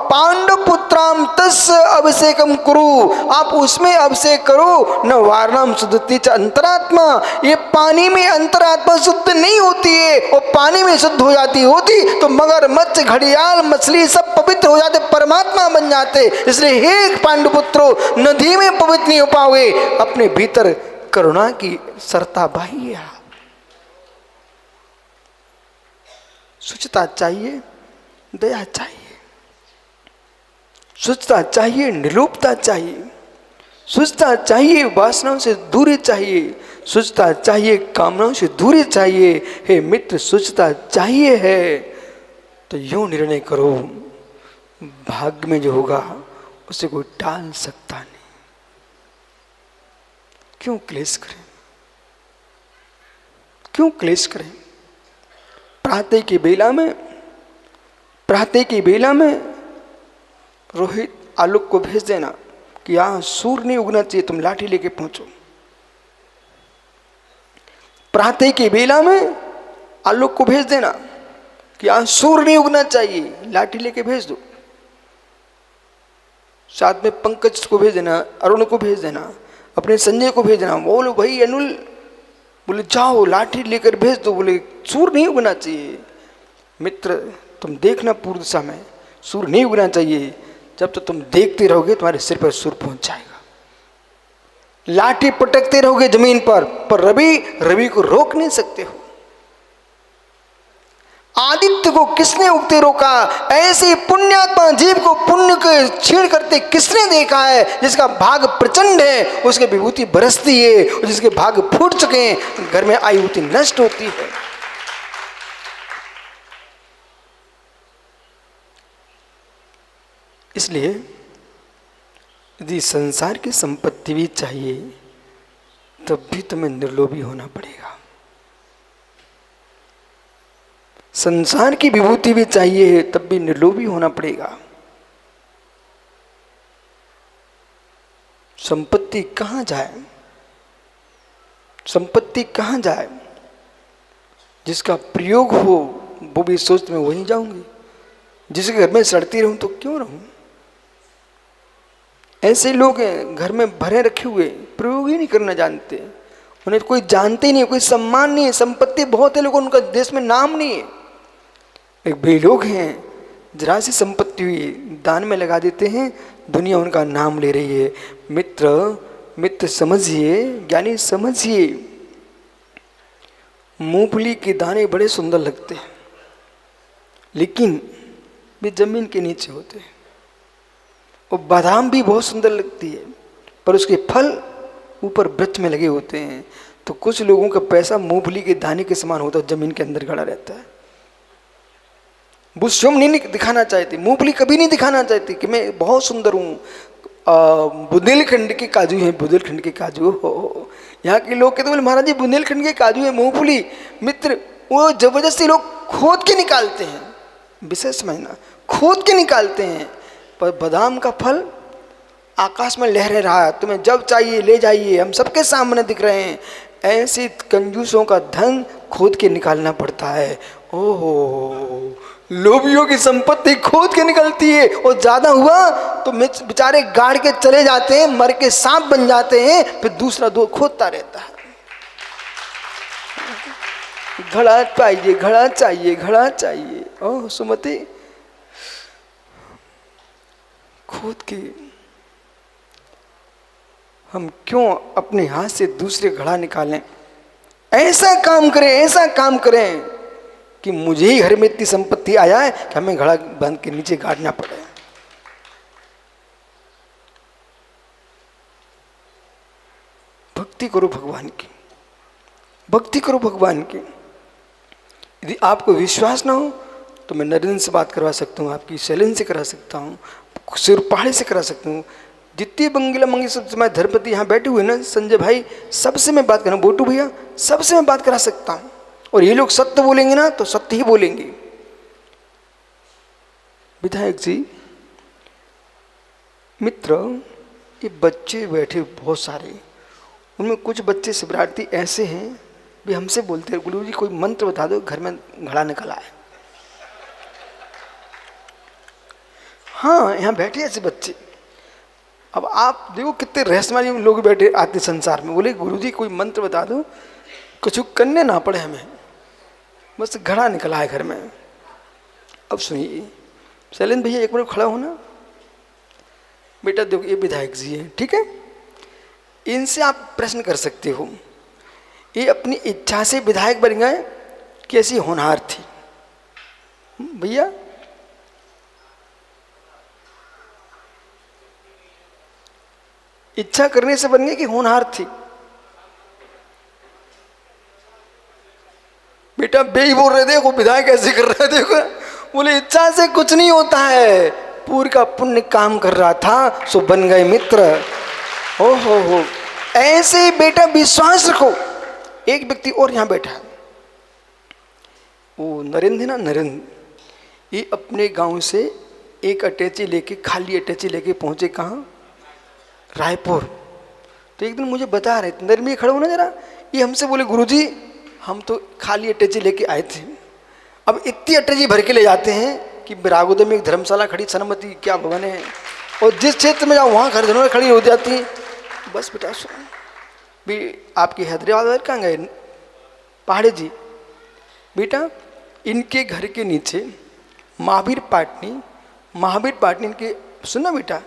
पांडव पुत्राम तस् अभिषेकम कुरु, आप उसमें अभिषेक करो। न वारणम शुद्धति च अंतरात्मा, ये पानी में अंतरात्मा शुद्ध नहीं होती है, और पानी में शुद्ध हो जाती होती तो मगर, मत्स्य, घड़ियाल, मछली सब पवित्र हो जाते, परमात्मा बन जाते। इसलिए हे पांडव पुत्रो, नदी में पवित्र नहीं हो पाओगे, अपने भीतर करुणा की सरता बाहिए। स्वच्छता चाहिए, दया चाहिए। शुद्धता चाहिए, निर्लोभता चाहिए, शुद्धता चाहिए, वासनाओं से दूरी चाहिए, शुद्धता चाहिए, कामनाओं से दूरी चाहिए। हे मित्र, शुद्धता चाहिए है तो यूं निर्णय करो, भाग्य में जो होगा उसे कोई टाल सकता नहीं। क्यों क्लेश करें, क्यों क्लेश करें? प्रातः की बेला में रोहित आलोक को भेज देना कि यहां सूर्य नहीं उगना चाहिए, तुम लाठी लेके पहुंचो। प्रातः की बेला में आलोक को भेज देना कि यहां सूर्य नहीं उगना चाहिए, लाठी लेके भेज दो। साथ में पंकज को भेज देना, अरुण को भेज देना, अपने संजय को भेज देना। बोलो भाई अनुल, बोले जाओ लाठी लेकर भेज दो, बोले सूर्य नहीं उगना चाहिए। मित्र, तुम देखना पूर्व दिशा में सूर्य नहीं उगना चाहिए। जब तो तुम देखते रहोगे तुम्हारे सिर पर सूर्य पहुंच जाएगा। लाठी पटकते रहोगे जमीन पर रवि को रोक नहीं सकते हो। आदित्य को किसने उगते रोका? ऐसे पुण्यात्मा जीव को पुण्य के छीण करते किसने देखा है? जिसका भाग प्रचंड है उसके विभूति बरसती है, और जिसके भाग फूट चुके हैं घर में आई विभूति नष्ट होती है। इसलिए यदि संसार की संपत्ति भी चाहिए तब भी तुम्हें निर्लोभी होना पड़ेगा। संसार की विभूति भी चाहिए तब भी निर्लोभी होना पड़ेगा। संपत्ति कहां जाए, संपत्ति कहां जाए? जिसका प्रयोग हो वो भी सोचते मैं वहीं जाऊंगी, जिसके घर में सड़ती रहूं तो क्यों रहूं। ऐसे लोग हैं घर में भरे रखे हुए, प्रयोग ही नहीं करना जानते, उन्हें कोई जानते ही नहीं, कोई सम्मान नहीं है। संपत्ति बहुत है, लोगों उनका देश में नाम नहीं है। एक बड़े लोग हैं, जरा सी संपत्ति हुई दान में लगा देते हैं, दुनिया उनका नाम ले रही है। मित्र समझिए, ज्ञानी समझिए, मूंगफली के दाने बड़े सुंदर लगते हैं लेकिन वे जमीन के नीचे होते हैं। और बादाम भी बहुत सुंदर लगती है पर उसके फल ऊपर वृक्ष में लगे होते हैं। तो कुछ लोगों का पैसा मूंगफली के दाने के समान होता है, जमीन के अंदर गड़ा रहता है। वो स्वयं नहीं दिखाना चाहती, मूंगफली कभी नहीं दिखाना चाहती कि मैं बहुत सुंदर हूँ। बुंदेलखंड के काजू हैं, बुंदेलखंड के काजू हो। यहाँ के लोग कहते बोले महाराज जी बुंदेलखंड के काजू है मूंगफली। मित्र, वो जबरदस्ती लोग खोद के निकालते हैं, विशेष समझना, खोद के निकालते हैं। पर बादाम का फल आकाश में लहरा रहा है, तुम्हें जब चाहिए ले जाइए, हम सबके सामने दिख रहे हैं। ऐसे कंजूसों का धन खोद के निकालना पड़ता है। ओहो, लोभियों की संपत्ति खोद के निकलती है, और ज्यादा हुआ तो बेचारे गाड़ के चले जाते हैं, मर के सांप बन जाते हैं, फिर दूसरा दो खोदता रहता है। घड़ा चाहिए, घड़ा चाहिए, घड़ा चाहिए। ओह सुमति, खोद के हम क्यों अपने हाथ से दूसरे घड़ा निकालें? ऐसा काम करें, ऐसा काम करें कि मुझे ही घर में इतनी संपत्ति आ जाए कि हमें घड़ा बांध के नीचे गाड़ना पड़े। भक्ति करो भगवान की, भक्ति करो भगवान की। यदि आपको विश्वास ना हो तो मैं नरेंद्र से बात करवा सकता हूँ, आपकी शैलेंद्र से करा सकता हूँ, सिरपाड़ी से करा सकता हूँ। जितनी बंगला मंगी सब समय धरपति यहाँ बैठे हुए ना, संजय भाई, सबसे मैं बात करा, बोटू भैया, सबसे मैं बात करा सकता हूँ। और ये लोग सत्य बोलेंगे ना तो सत्य ही बोलेंगे। विधायक जी, मित्र, ये बच्चे बैठे बहुत सारे, उनमें कुछ बच्चे शिवरार्थी ऐसे हैं भी हमसे बोलते हैं गुरु जी कोई मंत्र बता दो, घर में घड़ा निकल आए। हाँ, यहाँ बैठे ऐसे बच्चे। अब आप देखो कितने रहस्यमय लोग बैठे आते संसार में, बोले गुरु जी कोई मंत्र बता दो, कुछ करने ना पड़े हमें, बस घड़ा निकला है घर में। अब सुनिए शैलेंद्र भैया, एक मिनट खड़ा हो ना। बेटा देखो ये विधायक जी है, ठीक है, इनसे आप प्रश्न कर सकते हो। ये अपनी इच्छा से विधायक बन गए कि ऐसी होनहार थी? भैया इच्छा करने से बन गई कि होनहार थी? बेटा बेई बोल रहे, देखो विधायक कैसे कर रहा है, देखो। बोले इच्छा से कुछ नहीं होता है, पूरी का पुण्य काम कर रहा था सो बन गए मित्र। ओ हो, ऐसे बेटा विश्वास रखो। एक व्यक्ति और यहाँ बैठा है, वो नरेंद्र ना, नरेंद्र, ये अपने गांव से एक अटैची लेके, खाली अटैची लेके पहुंचे कहाँ? रायपुर। तो एक दिन मुझे बता रहे थे, नरेंद्र खड़े हो ना जरा, ये हमसे बोले गुरुजी हम तो खाली अटैची लेके आए थे, अब इतनी अटैची भर के ले जाते हैं कि बिरागोदर में एक धर्मशाला खड़ी, सनमती क्या भवन है, और जिस क्षेत्र में जाओ वहाँ घर धनों खड़ी हो जाती है। बस बेटा सुनो भी, आपकी हैदराबाद कहाँ गए पहाड़े जी? बेटा इनके घर के नीचे महावीर पाटनी इनके, सुनो बेटा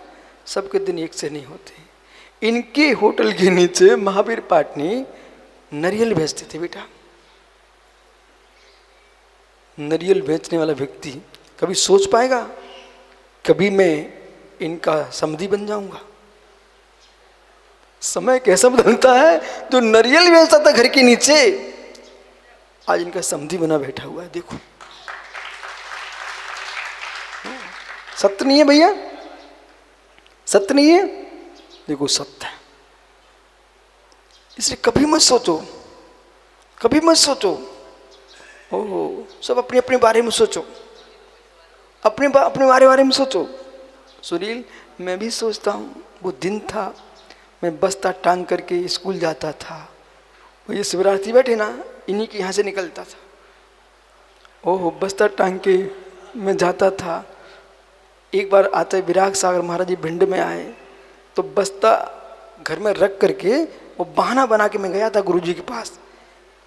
सबके दिन एक से नहीं होते। इनके होटल के नीचे महावीर पाटनी नारियल बेचते थे बेटा। नारियल बेचने वाला व्यक्ति कभी सोच पाएगा कभी मैं इनका समधी बन जाऊंगा? समय कैसा बदलता है, जो नारियल बेचता था घर के नीचे आज इनका समधी बना बैठा हुआ है। देखो सत्य नहीं है भैया, सत्य नहीं है? देखो सत्य है। इसलिए कभी मत सोचो, कभी मत सोचो ओहो, सब अपने अपने बारे में सोचो, अपने बारे में सोचो। सुनील मैं भी सोचता हूँ, वो दिन था मैं बस्ता टांग करके स्कूल जाता था, वो ये शिवरात्रि बैठे ना, इन्हीं के यहाँ से निकलता था। ओहो बस्ता टांग के मैं जाता था। एक बार आते विराग सागर महाराज जी भिंड में आए तो बस्ता घर में रख करके वो बहाना बना के मैं गया था गुरुजी के पास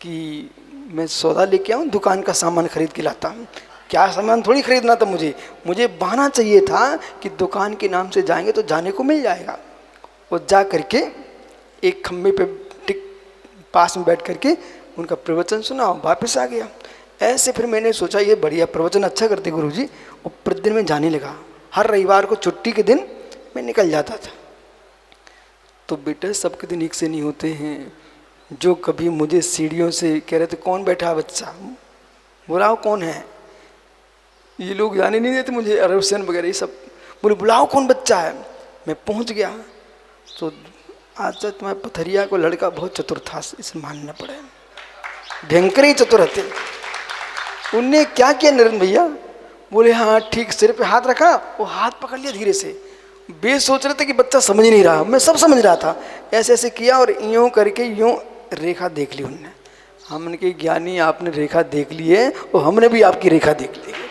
कि मैं सौदा लेके आऊँ, दुकान का सामान खरीद के लाता हूँ। क्या सामान थोड़ी खरीदना था मुझे बहाना चाहिए था कि दुकान के नाम से जाएंगे तो जाने को मिल जाएगा। वो जा करके एक खम्भे पे टिक पास में बैठ करके उनका प्रवचन सुना और वापस आ गया। ऐसे फिर मैंने सोचा ये बढ़िया प्रवचन अच्छा करते गुरुजी, और प्रतिदिन में जाने लगा। हर रविवार को छुट्टी के दिन मैं निकल जाता था। तो बेटा सबके दिन एक से नहीं होते हैं। जो कभी मुझे सीढ़ियों से कह रहे थे कौन बैठा बच्चा, बुलाओ कौन है, ये लोग जाने नहीं देते मुझे, अरब हुसैन वगैरह ये सब, बोले बुलाओ कौन बच्चा है। मैं पहुंच गया तो आज तक तुम्हारे पथरिया को लड़का बहुत चतुर था, इसे मानना पड़े, भयंकर ही चतुर थे। उनने क्या किया नरेंद्र भैया, बोले हाँ ठीक, सिर पे हाथ रखा, वो हाथ पकड़ लिया धीरे से। बे सोच रहे थे कि बच्चा समझ नहीं रहा, मैं सब समझ रहा था। ऐसे ऐसे किया और यूँ करके यूँ रेखा देख ली उनने। हमने कहा ज्ञानी आपने रेखा देख ली है और हमने भी आपकी रेखा देख ली है।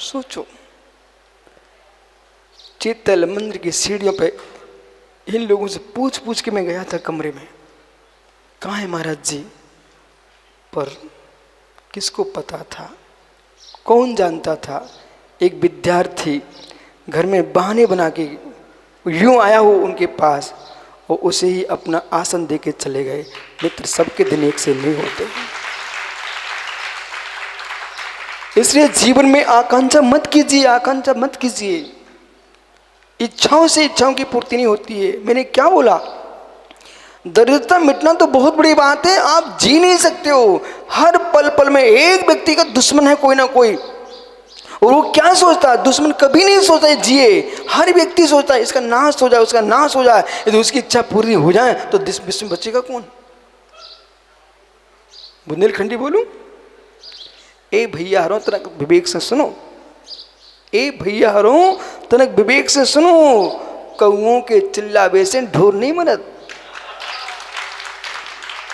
सोचो चेतल मंदिर की सीढ़ियों पे इन लोगों से पूछ पूछ के मैं गया था कमरे में, कहाँ है महाराज जी, पर किसको पता था, कौन जानता था। एक विद्यार्थी घर में बहाने बना के यूं आया हो उनके पास और उसे ही अपना आसन दे के चले गए। मित्र सबके दिन एक से नहीं होते। इसलिए जीवन में आकांक्षा मत कीजिए, आकांक्षा मत कीजिए। इच्छाओं से इच्छाओं की पूर्ति नहीं होती है। मैंने क्या बोला, दरिद्रता मिटना तो बहुत बड़ी बात है, आप जी नहीं सकते हो। हर पल पल में एक व्यक्ति का दुश्मन है कोई ना कोई, और वो क्या सोचता है, दुश्मन कभी नहीं सोचता है जिए। हर व्यक्ति सोचता है इसका नाश हो जाए, उसका नाश हो जाए, यदि उसकी इच्छा पूरी हो जाए तो विश्व में बचेगा कौन। बुंदेलखंडी बोलूं, ए भैया हरो तनक विवेक से सुनो, ए भैया हरो तनक विवेक से सुनो, कौओं के चिल्लावे से ढोर नहीं मरत।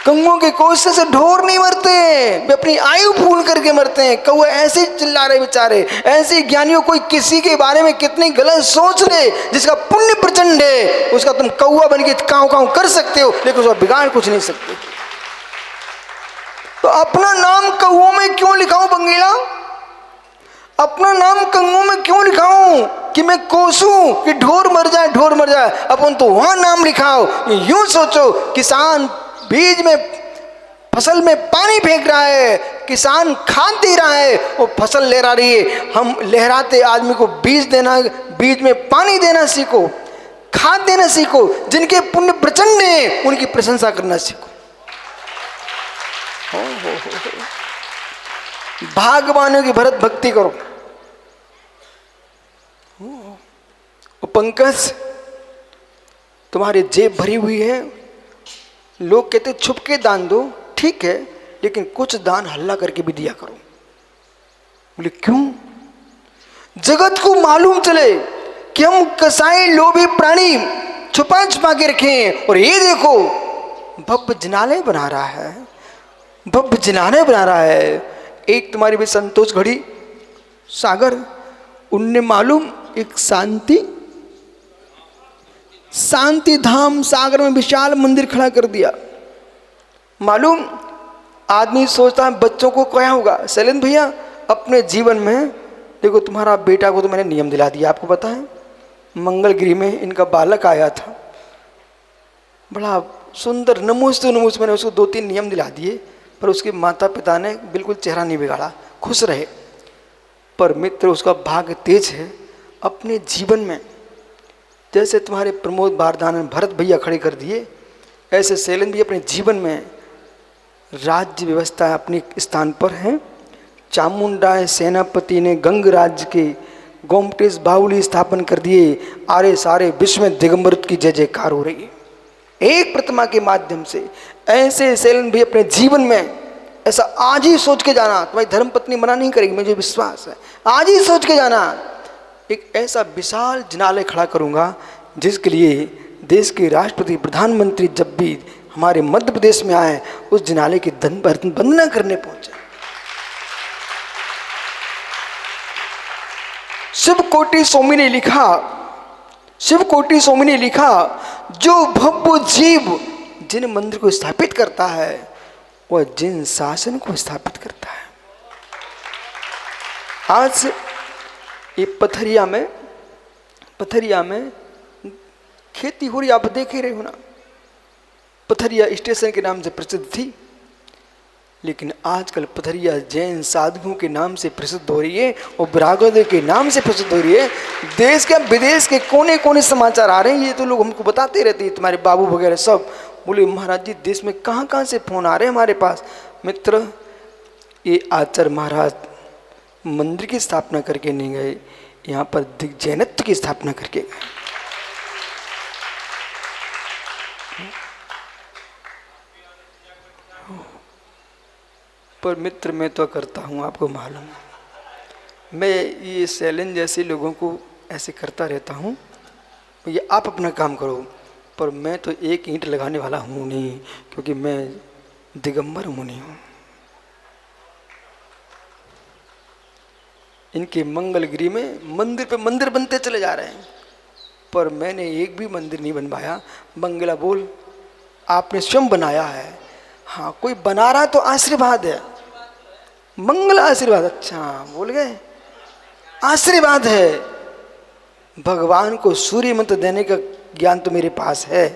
कौओं के कोसे से ढोर नहीं मरते, वे अपनी आयु फूल करके मरते हैं। कौआ ऐसे चिल्ला रहे बेचारे, ऐसे ज्ञानियों कोई किसी के बारे में कितनी गलत सोच ले, जिसका पुण्य प्रचंड है, उसका तुम कौआ बन के काँव काँव कर सकते हो, लेकिन उसका बिगाड़ कुछ नहीं सकते। तो अपना नाम कौओं में क्यों लिखाऊं बंगीला, अपना नाम कौओं में क्यों लिखाऊं कि मैं कोसूं कि ढोर मर जाए, ढोर मर जाए। अपन तो वहां नाम लिखाओ। यूं सोचो, किसान बीज में फसल में पानी फेंक रहा है, किसान खाद दे रहा है, वो फसल लहरा रही है। हम लहराते आदमी को बीज देना, बीज में पानी देना सीखो, खाद देना सीखो। जिनके पुण्य प्रचंड हैं उनकी प्रशंसा करना सीखो। भागवानों की भरत भक्ति करो। पंकज, तुम्हारी जेब भरी हुई है, लोग कहते छुप के दान दो, ठीक है, लेकिन कुछ दान हल्ला करके भी दिया करो। बोले क्यों? जगत को मालूम चले कि हम कसाई लोभी प्राणी छुपा छुपा के रखें, और ये देखो भव्य जिनालय बना रहा है, भव्य जिनालय बना रहा है। एक तुम्हारी भी संतोष घड़ी सागर, उनने मालूम एक शांति धाम सागर में विशाल मंदिर खड़ा कर दिया। मालूम आदमी सोचता है बच्चों को क्या होगा। शैलेंद्र भैया अपने जीवन में देखो, तुम्हारा बेटा को तो मैंने नियम दिला दिया, आपको पता है। मंगलगिरी में इनका बालक आया था, बड़ा सुंदर, नमोस्तु नमोस्तु, मैंने उसको 2-3 नियम दिला दिए, पर उसके माता पिता ने बिल्कुल चेहरा नहीं बिगाड़ा, खुश रहे। पर मित्र उसका भाग्य तेज है, अपने जीवन में जैसे तुम्हारे प्रमोद बारदान ने भरत भैया खड़े कर दिए, ऐसे शैलेंद्र भी अपने जीवन में राज्य व्यवस्था अपने स्थान पर है। चामुंडा सेनापति ने गंग राज्य के गोमटेश बाहुली स्थापन कर दिए। आरे सारे विश्व में दिगंबर की जय जयकार हो रही है एक प्रतिमा के माध्यम से। ऐसे शैलेंद्र भी अपने जीवन में ऐसा आज ही सोच के जाना, तुम्हारी धर्मपत्नी मना नहीं करेगी, मुझे विश्वास है। आज ही सोच के जाना, एक ऐसा विशाल जिनालय खड़ा करूंगा जिसके लिए देश के राष्ट्रपति प्रधानमंत्री जब भी हमारे मध्य प्रदेश में आए उस जिनालय की वंदना करने पहुंचे। शिवकोटि स्वामी ने लिखा, शिवकोटि स्वामी ने लिखा, जो भव्य जीव जिन मंदिर को स्थापित करता है वह जिन शासन को स्थापित करता है। आज ये पथरिया में खेती हो रही, आप देख ही रहे हो ना। पथरिया स्टेशन के नाम से प्रसिद्ध थी, लेकिन आजकल पथरिया जैन साधुओं के नाम से प्रसिद्ध हो रही है और ब्राह्मणों के नाम से प्रसिद्ध हो रही है। देश के विदेश के कोने कोने समाचार आ रहे हैं, ये तो लोग हमको बताते रहते हैं, तुम्हारे बाबू वगैरह सब बोले महाराज जी देश में कहाँ कहाँ से फोन आ रहे हैं हमारे पास। मित्र, ये आचार्य महाराज मंदिर की स्थापना करके नहीं गए, यहाँ पर दिग्जैनत्व की स्थापना करके गए। पर मित्र मैं तो करता हूँ, आपको मालूम, मैं ये शैलेंद्र जैसे लोगों को ऐसे करता रहता हूँ। ये आप अपना काम करो, पर मैं तो एक ईंट लगाने वाला हूँ नहीं, क्योंकि मैं दिगंबर मुनि हूँ। इनके मंगलगिरी में मंदिर पे मंदिर बनते चले जा रहे हैं, पर मैंने एक भी मंदिर नहीं बनवाया। बंगला बोल, आपने स्वयं बनाया है। हाँ, कोई बना रहा तो आशीर्वाद है, मंगल आशीर्वाद। अच्छा बोल गए, आशीर्वाद है। भगवान को सूर्य मंत्र देने का ज्ञान तो मेरे पास है,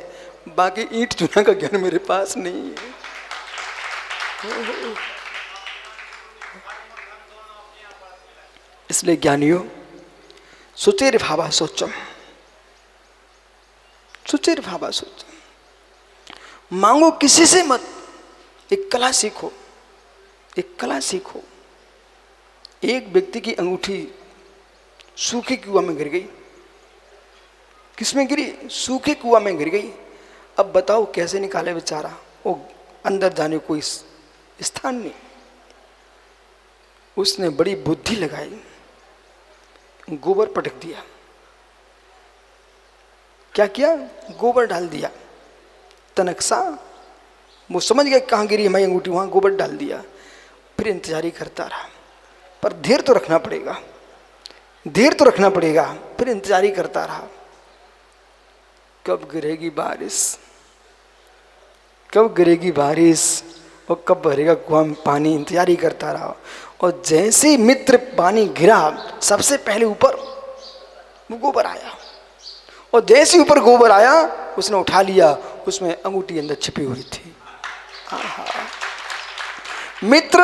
बाकी ईंट चुना का ज्ञान मेरे पास नहीं है। इसलिए ज्ञानियों, सुचेर भावा सोचो, सुचेर भावा सोचो। मांगो किसी से मत, एक कला सीखो, एक कला सीखो। एक व्यक्ति की अंगूठी सूखे कुआं में गिर गई। किसमें गिरी? सूखे कुआं में गिर गई। अब बताओ कैसे निकाले बेचारा, वो अंदर जाने कोई स्थान नहीं। उसने बड़ी बुद्धि लगाई, गोबर पटक दिया। क्या किया? गोबर डाल दिया। तनकसा वो समझ गया कहाँ गिरी हमारी अंगूठी, वहाँ गोबर डाल दिया। फिर इंतजार ही करता रहा, पर धैर्य तो रखना पड़ेगा, धैर्य तो रखना पड़ेगा। फिर इंतजार ही करता रहा, कब गिरेगी बारिश, कब गिरेगी बारिश और कब भरेगा कुआं में पानी। इंतजार ही करता रहा, और जैसे ही मित्र पानी गिरा, सबसे पहले ऊपर वो गोबर आया, और जैसे ऊपर गोबर आया उसने उठा लिया, उसमें अंगूठी अंदर छिपी हुई थी। मित्र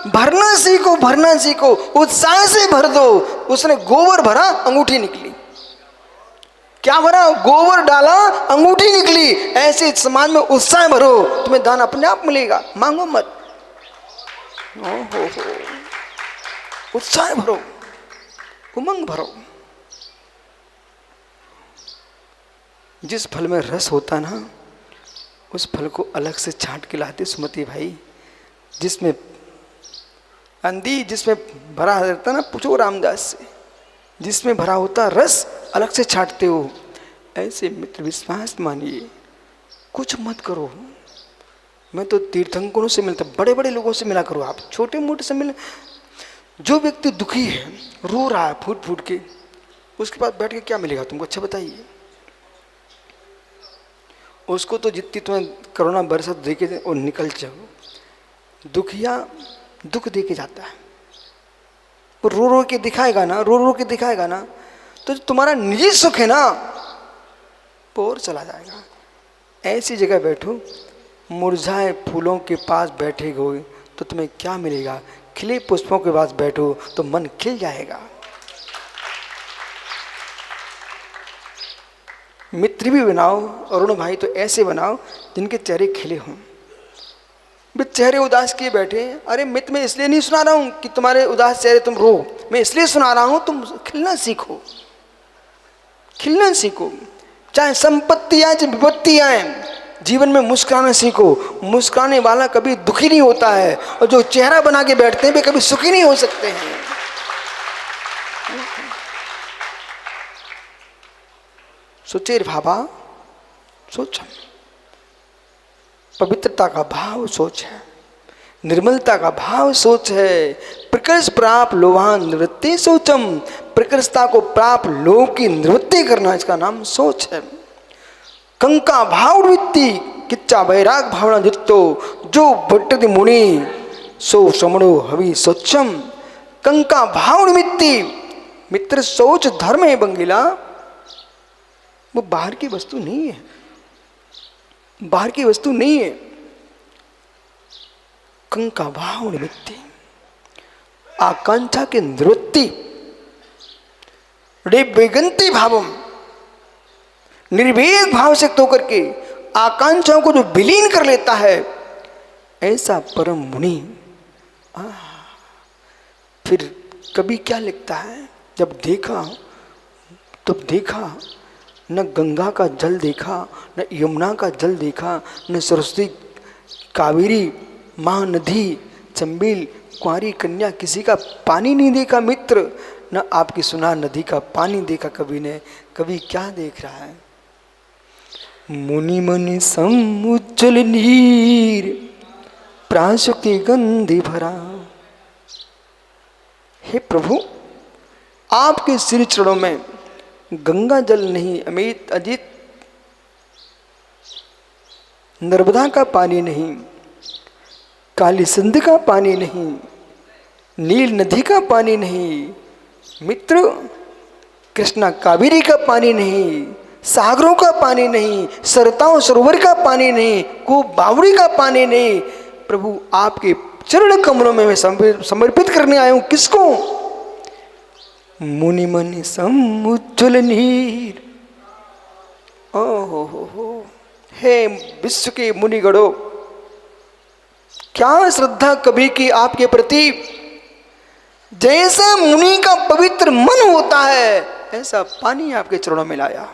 भरना सीखो, भरना सीखो, उत्साह से भर दो। उसने गोबर भरा, अंगूठी निकली। क्या भरा? गोबर डाला, अंगूठी निकली। ऐसे समाज में उत्साह भरो, तुम्हें दान अपने आप मिलेगा, मांगो मत। हो उत्साह भरो, उमंग भरो। जिस फल में रस होता ना, उस फल को अलग से छांट के लाते सुमति भाई। जिसमें अंधी, जिसमें भरा रहता ना, पूछो रामदास से, जिसमें भरा होता रस अलग से छांटते हो। ऐसे मित्र विश्वास मानिए, कुछ मत करो। मैं तो तीर्थंकरों से मिलता, बड़े बड़े लोगों से मिला करो, आप छोटे मोटे से मिले। जो व्यक्ति दुखी है, रो रहा है फूट फूट के, उसके पास बैठ के क्या मिलेगा तुमको? अच्छा बताइए। उसको तो जितनी तुम्हें करुणा बरसात दे के और निकल जाओ। दुखिया दुख दे के जाता है, वो रो रो के दिखाएगा ना, रो रो के दिखाएगा ना, तो तुम्हारा निजी सुख है ना, वो और चला जाएगा। ऐसी जगह बैठो, मुरझाए फूलों के पास बैठे हो तो तुम्हें क्या मिलेगा? खिले पुष्पों के पास बैठो तो मन खिल जाएगा। मित्र भी बनाओ, अरुण भाई तो ऐसे बनाओ जिनके चेहरे खिले हों। वे चेहरे उदास किए बैठे, अरे मित्र मैं इसलिए नहीं सुना रहा हूं कि तुम्हारे उदास चेहरे तुम रो, मैं इसलिए सुना रहा हूं तुम खिलना सीखो, खिलना सीखो। चाहे संपत्ति आए चाहे विपत्ति आए, जीवन में मुस्कुराना सीखो। मुस्कुराने वाला कभी दुखी नहीं होता है, और जो चेहरा बना के बैठते हैं वे कभी सुखी नहीं हो सकते हैं। सोचे भाबा, सोच। पवित्रता का भाव सोच है, निर्मलता का भाव सोच है। प्रकृति प्राप लोभान निवृत्ति सोचम। प्रकृतिता को प्राप लोभ की निवृत्ति करना, इसका नाम सोच है। कंका भाव वृत्ति किच्चा वैराग भावना जित्तो। जो भट्टति मुनि सो श्रमणो हवि सोचम। कंका भाव निमित्ति। मित्र सोच धर्म है बंगीला, वो बाहर की वस्तु नहीं है, बाहर की वस्तु नहीं है। कंका भाव निमित्ति, आकांक्षा के निवृत्ति, निर्विगंति भावम, निर्वेग भाव से होकर के आकांक्षाओं को जो विलीन कर लेता है, ऐसा परम मुनि। फिर कभी क्या लिखता है, जब देखा तब देखा, न गंगा का जल देखा, न यमुना का जल देखा, न सरस्वती, कावेरी, महानदी, चंबेल, कुंवारी कन्या, किसी का पानी नहीं देखा मित्र। न आपकी सुना नदी का पानी देखा कभी ने। कभी क्या देख रहा है? मुनि मनि सम उज्जवल नीर, प्राशुक्ति गंधि भरा। हे प्रभु, आपके श्री चरणों में गंगा जल नहीं, अमित अजित नर्मदा का पानी नहीं, काली सिंध का पानी नहीं, नील नदी का पानी नहीं मित्र, कृष्णा कावेरी का पानी नहीं, सागरों का पानी नहीं, सरताओं सरोवर का पानी नहीं, को बावड़ी का पानी नहीं। प्रभु आपके चरण कमलों में मैं समर्पित करने आया हूं। किसको? मुनि मनि सम उज्जवल नीर। हो, हे विश्व के मुनिगणों, क्या श्रद्धा कभी की आपके प्रति। जैसा मुनि का पवित्र मन होता है, ऐसा पानी आपके चरणों में लाया।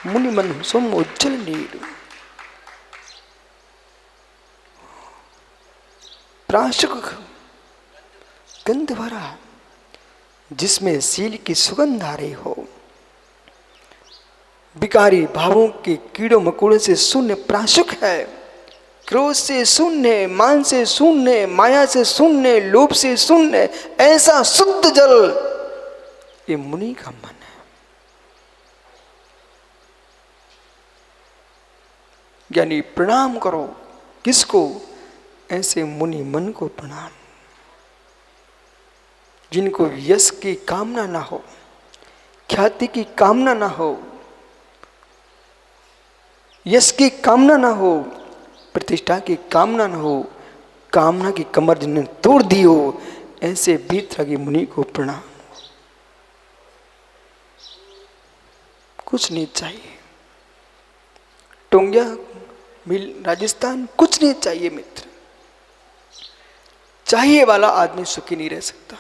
मुनि मन सम उज्जवल नीर, प्राशुक गंध भरा, जिसमें सील की सुगंध आ रही हो। विकारी भावों के कीड़ों मकोड़ों से शून्य प्राशुक है। क्रोध से शून्य, मान से शून्य, माया से शून्य, लोभ से शून्य, ऐसा शुद्ध जल ये मुनि का मन है। यानी प्रणाम करो। किसको? ऐसे मुनि मन को प्रणाम, जिनको यश की कामना ना हो, ख्याति की कामना ना हो, यश की कामना ना हो, प्रतिष्ठा की कामना न हो, कामना की कमर जिन्होंने तोड़ दी हो, ऐसे वीतरागी मुनि को प्रणाम। कुछ नहीं चाहिए, टोंगिया मिल राजस्थान, कुछ नहीं चाहिए मित्र। चाहिए वाला आदमी सुखी नहीं रह सकता।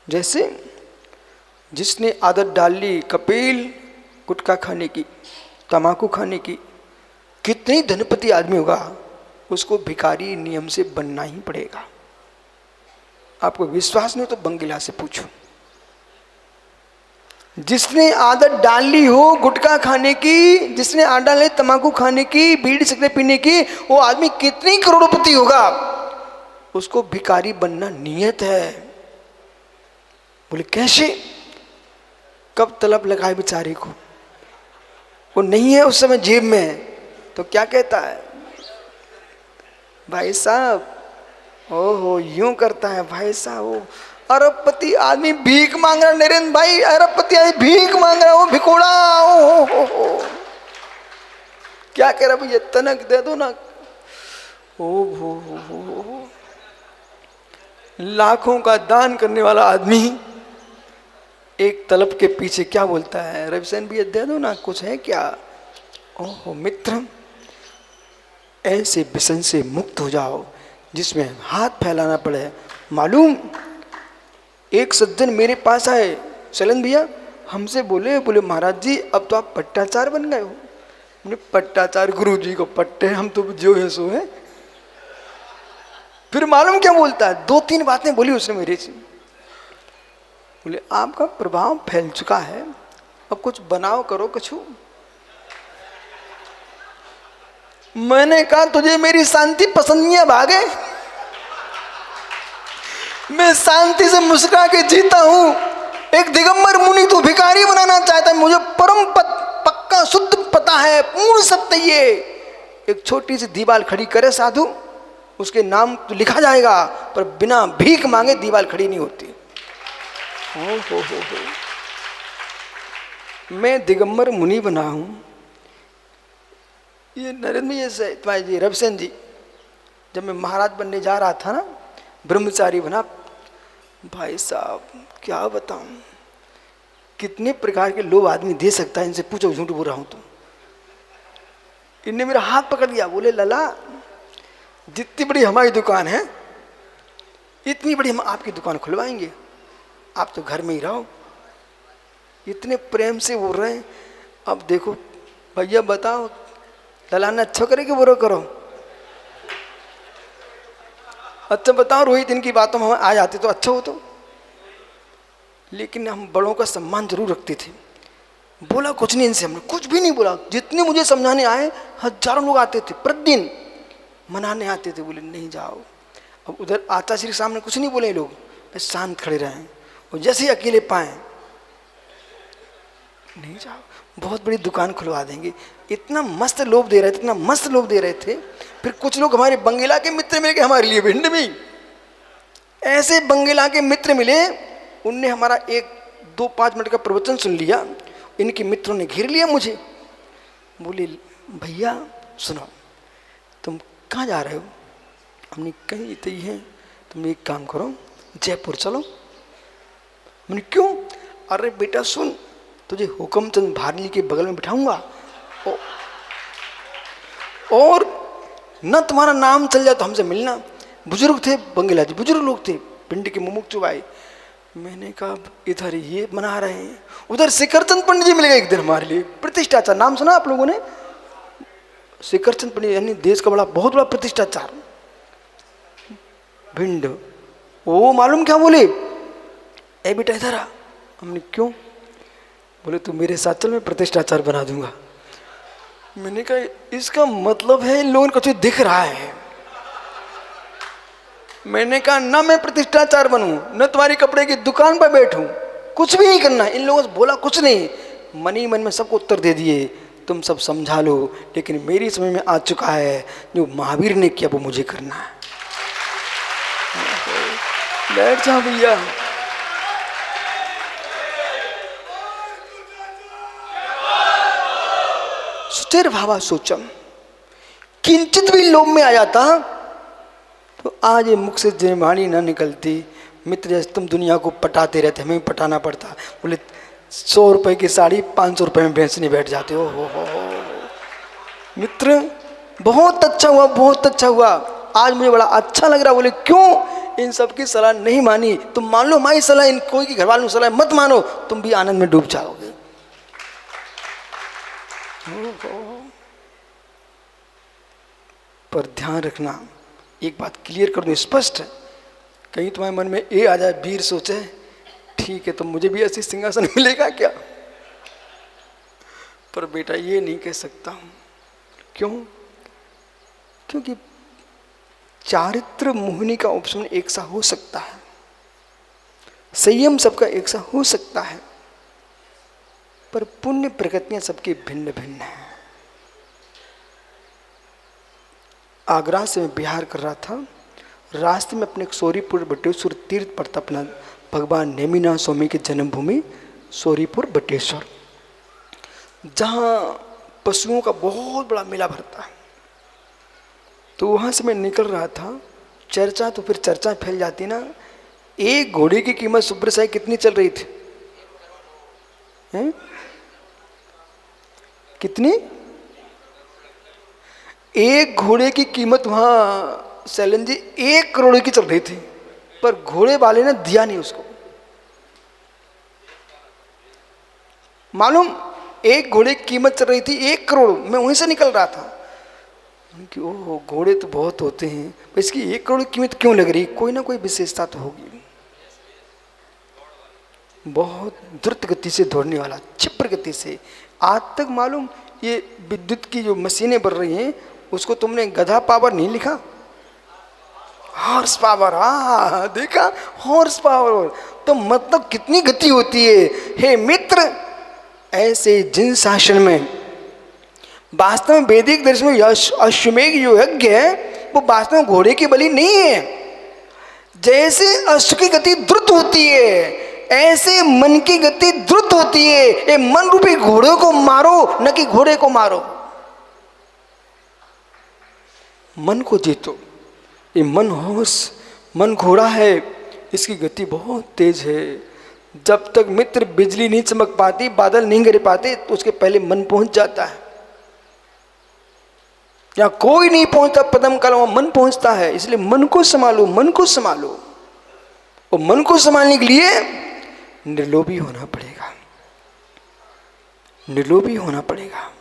जैसे जिसने आदत डाल ली कपिल गुटखा खाने की, तम्बाकू खाने की, कितनी धनपति आदमी होगा, उसको भिखारी नियम से बनना ही पड़ेगा। आपको विश्वास नहीं तो बंगला से पूछो। जिसने आदत डाल ली हो गुटखा खाने की, जिसने आदत डाले तम्बाकू खाने की, बीड़ी सिगरेट पीने की, वो आदमी कितनी करोड़पति होगा, उसको भिखारी बनना नियत है। बोले कैसे? कब तलब लगाए बेचारे को, वो नहीं है उस समय जेब में, तो क्या कहता है, भाई साहब, ओहो यूं करता है भाई साहब, वो अरबपति आदमी भीख मांग रहा, नरेंद्र भाई अरबपति आदमी भीख मांग रहा, वो भिखोड़ा, ओ क्या कह रहा भैया, तनक दे दो ना। ओ हो लाखों का दान करने वाला आदमी एक तलब के पीछे क्या बोलता है, रविसेन भैया दे दो ना, कुछ है क्या। ओहो मित्र, ऐसे व्यसन से मुक्त हो जाओ जिसमें हाथ फैलाना पड़े। मालूम, एक सज्जन मेरे पास आए, चलन भैया हमसे बोले महाराज जी अब तो आप पट्टाचार बन गए हो। हमने पट्टाचार, गुरु जी को पट्टे, हम तो जो है सो है। फिर मालूम क्या बोलता है, 2-3 बातें बोली उसने मेरे से। बोले आपका प्रभाव फैल चुका है, अब कुछ बनाओ करो कछु। मैंने कहा तुझे मेरी शांति पसंद नहीं है, भागे। मैं शांति से मुस्कुरा के जीता हूं। एक दिगंबर मुनि तू भिखारी बनाना चाहता है, मुझे परम पक्का शुद्ध पता है, पूर्ण सत्य ये। एक छोटी सी दीवार खड़ी करे साधु, उसके नाम तो लिखा जाएगा, पर बिना भीख मांगे दीवार खड़ी नहीं होती। हो। मैं दिगंबर मुनि बना हूं। ये नरेंद्र ये तुम्हारे जी रविसेन जी, जब मैं महाराज बनने जा रहा था ना, ब्रह्मचारी बना। भाई साहब क्या बताऊं, कितने प्रकार के लोभ आदमी दे सकता है, इनसे पूछो, झूठ बोल रहा हूं तो। इनने मेरा हाथ पकड़ लिया, बोले लला जितनी बड़ी हमारी दुकान है, इतनी बड़ी हम आपकी दुकान खुलवाएंगे, आप तो घर में ही रहो। इतने प्रेम से बोल रहे हैं। अब देखो भैया बताओ, लला ने अच्छा करे कि बुरा करो? अच्छा बताओ रोहित, इनकी बातों में हम आ जाते तो अच्छा हो तो। लेकिन हम बड़ों का सम्मान जरूर रखते थे। बोला कुछ नहीं इनसे, हमने कुछ भी नहीं बोला। जितने मुझे समझाने आए, हजारों लोग आते थे, प्रतिदिन मनाने आते थे। बोले नहीं जाओ। अब उधर आचार्य श्री के सामने कुछ नहीं बोले लोग, मैं शांत खड़े रहे, और जैसे ही अकेले पाए, नहीं जाओ, बहुत बड़ी दुकान खुलवा देंगे। इतना मस्त लोभ दे रहे थे, इतना मस्त लोभ दे रहे थे। फिर कुछ लोग हमारे बंगला के मित्र मिल गए हमारे लिए भिंड में। ऐसे बंगला के मित्र मिले, उनने हमारा 1-2-5 मिनट का प्रवचन सुन लिया। इनके मित्रों ने घेर लिया मुझे। बोले भैया सुनो, तुम कहाँ जा रहे हो? हमने कहीं तो ही है, तुम एक काम करो, जयपुर चलो। मैंने क्यों? अरे बेटा सुन, तुझे हुक्मचंद भारली के बगल में बिठाऊंगा, और न तुम्हारा नाम चल जाए तो हमसे मिलना। बुजुर्ग थे बंगला जी, बुजुर्ग लोग थे, पिंड के मुमुक्षु भाई। मैंने कहा इधर ये मना रहे हैं, उधर शिखरचंद पंडित जी मिल गए एक दिन हमारे लिए, प्रतिष्ठाचार। नाम सुना आप लोगों ने? शिखरचंद पंडित यानी देश का बहुत बड़ा प्रतिष्ठाचार, भिंड। वो मालूम क्या बोले, ए बेटा इधर आ। हमने क्यों? बोले तू मेरे साथ चल, मैं प्रतिष्ठाचार बना दूंगा। मैंने कहा इसका मतलब है इन लोगों को कुछ दिख रहा है। मैंने कहा ना मैं प्रतिष्ठाचार बनूं, न तुम्हारी कपड़े की दुकान पर बैठूं, कुछ भी नहीं करना। इन लोगों से बोला कुछ नहीं, मन ही मन में सबको उत्तर दे दिए, तुम सब समझा लो, लेकिन मेरी समझ में आ चुका है जो महावीर ने किया वो मुझे करना है। बैठ जाओ भैया। स्थिरभावा शोचम, किंचित भी लोभ में आ जाता तो आज ये मुख से जयवाणी ना निकलती। मित्र जैसे तुम दुनिया को पटाते रहते, हमें पटाना पड़ता। बोले 100 रुपए की साड़ी 500 रुपए में बेचने बैठ जाते हो। मित्र बहुत अच्छा हुआ, बहुत अच्छा हुआ, आज मुझे बड़ा अच्छा लग रहा। बोले क्यों? इन सब की सलाह नहीं मानी। तुम मान लो हमारी सलाह, इन कोई की घर वालों की सलाह मत मानो, तुम भी आनंद में डूब जाओगे। पर ध्यान रखना, एक बात क्लियर कर दूं, स्पष्ट है, कहीं तुम्हारे मन में ये आ जाए, वीर सोचे ठीक है तो मुझे भी ऐसी सिंहासन मिलेगा क्या? पर बेटा ये नहीं कह सकता हूं। क्यों? क्योंकि चारित्र मोहिनी का उपशमन एक सा हो सकता है, संयम सबका एक सा हो सकता है, पर पुण्य प्रकृतियां सबकी भिन्न भिन्न हैं। आगरा से मैं बिहार कर रहा था, रास्ते में अपने सोरीपुर बटेश्वर तीर्थ पड़ता अपना, भगवान नेमिनाथ स्वामी की जन्मभूमि सोरीपुर बटेश्वर, जहाँ पशुओं का बहुत बड़ा मेला भरता है। तो वहाँ से मैं निकल रहा था, चर्चा तो फिर चर्चा फैल जाती ना। एक घोड़े की कीमत सुब्र साई कितनी चल रही थी? हैं? कितनी? एक घोड़े की कीमत वहाँ सैलन जी 1 करोड़ की चल रही थी, पर घोड़े वाले ने दिया नहीं उसको। मालूम, एक घोड़े की कीमत चल रही थी 1 करोड़। मैं वहीं से निकल रहा था कि ओह घोड़े तो बहुत होते हैं, इसकी 1 करोड़ की कीमत क्यों लग रही? कोई ना कोई विशेषता तो होगी। बहुत द्रुत गति से दौड़ने वाला, क्षिप्र गति से। आज तक मालूम, ये विद्युत की जो मशीनें बढ़ रही हैं उसको तुमने गधा पावर नहीं लिखा, हॉर्स पावर। हाँ देखा, हॉर्स पावर। तो मतलब कितनी गति होती है। हे मित्र, ऐसे जिन शासन में वास्तव में वैदिक दर्शन में अश्वमेघ जो यज्ञ है वो वास्तव में घोड़े की बलि नहीं है। जैसे अश्व की गति द्रुत होती है, ऐसे मन की गति द्रुत होती है। ये मन रूपी घोड़े को मारो, न कि घोड़े को मारो। मन को जीतो। ये मन होश, मन घोड़ा है, इसकी गति बहुत तेज है। जब तक मित्र बिजली नहीं चमक पाती, बादल नहीं गिर पाते, तो उसके पहले मन पहुंच जाता है। या कोई नहीं पहुंचता पदम काल, वहां मन पहुंचता है। इसलिए मन को संभालो, मन को संभालो। और मन को संभालने के लिए निर्लोभी होना पड़ेगा, निर्लोभी होना पड़ेगा।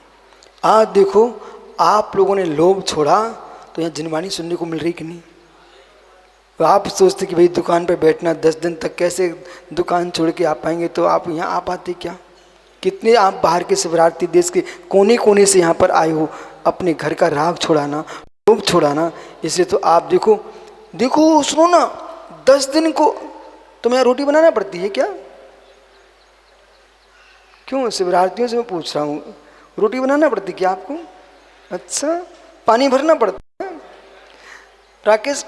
आज देखो, आप लोगों ने लोभ छोड़ा तो यहाँ जिनवाणी सुनने को मिल रही कि नहीं? आप सोचते कि भाई दुकान पे बैठना 10 दिन तक कैसे दुकान छोड़ के आ पाएंगे, तो आप यहाँ आ पाते क्या? कितने आप बाहर के शरणार्थी देश के कोने कोने से यहाँ पर आए हो, अपने घर का राग छोड़ाना, लोभ छोड़ाना। इसलिए तो आप देखो, देखो सुनो ना, 10 दिन को तुम्हें रोटी बनाना पड़ती है क्या? क्यों? शिवरात्रियों से मैं पूछ रहा हूँ, रोटी बनाना पड़ती क्या आपको? अच्छा, पानी भरना पड़ता है? राकेश,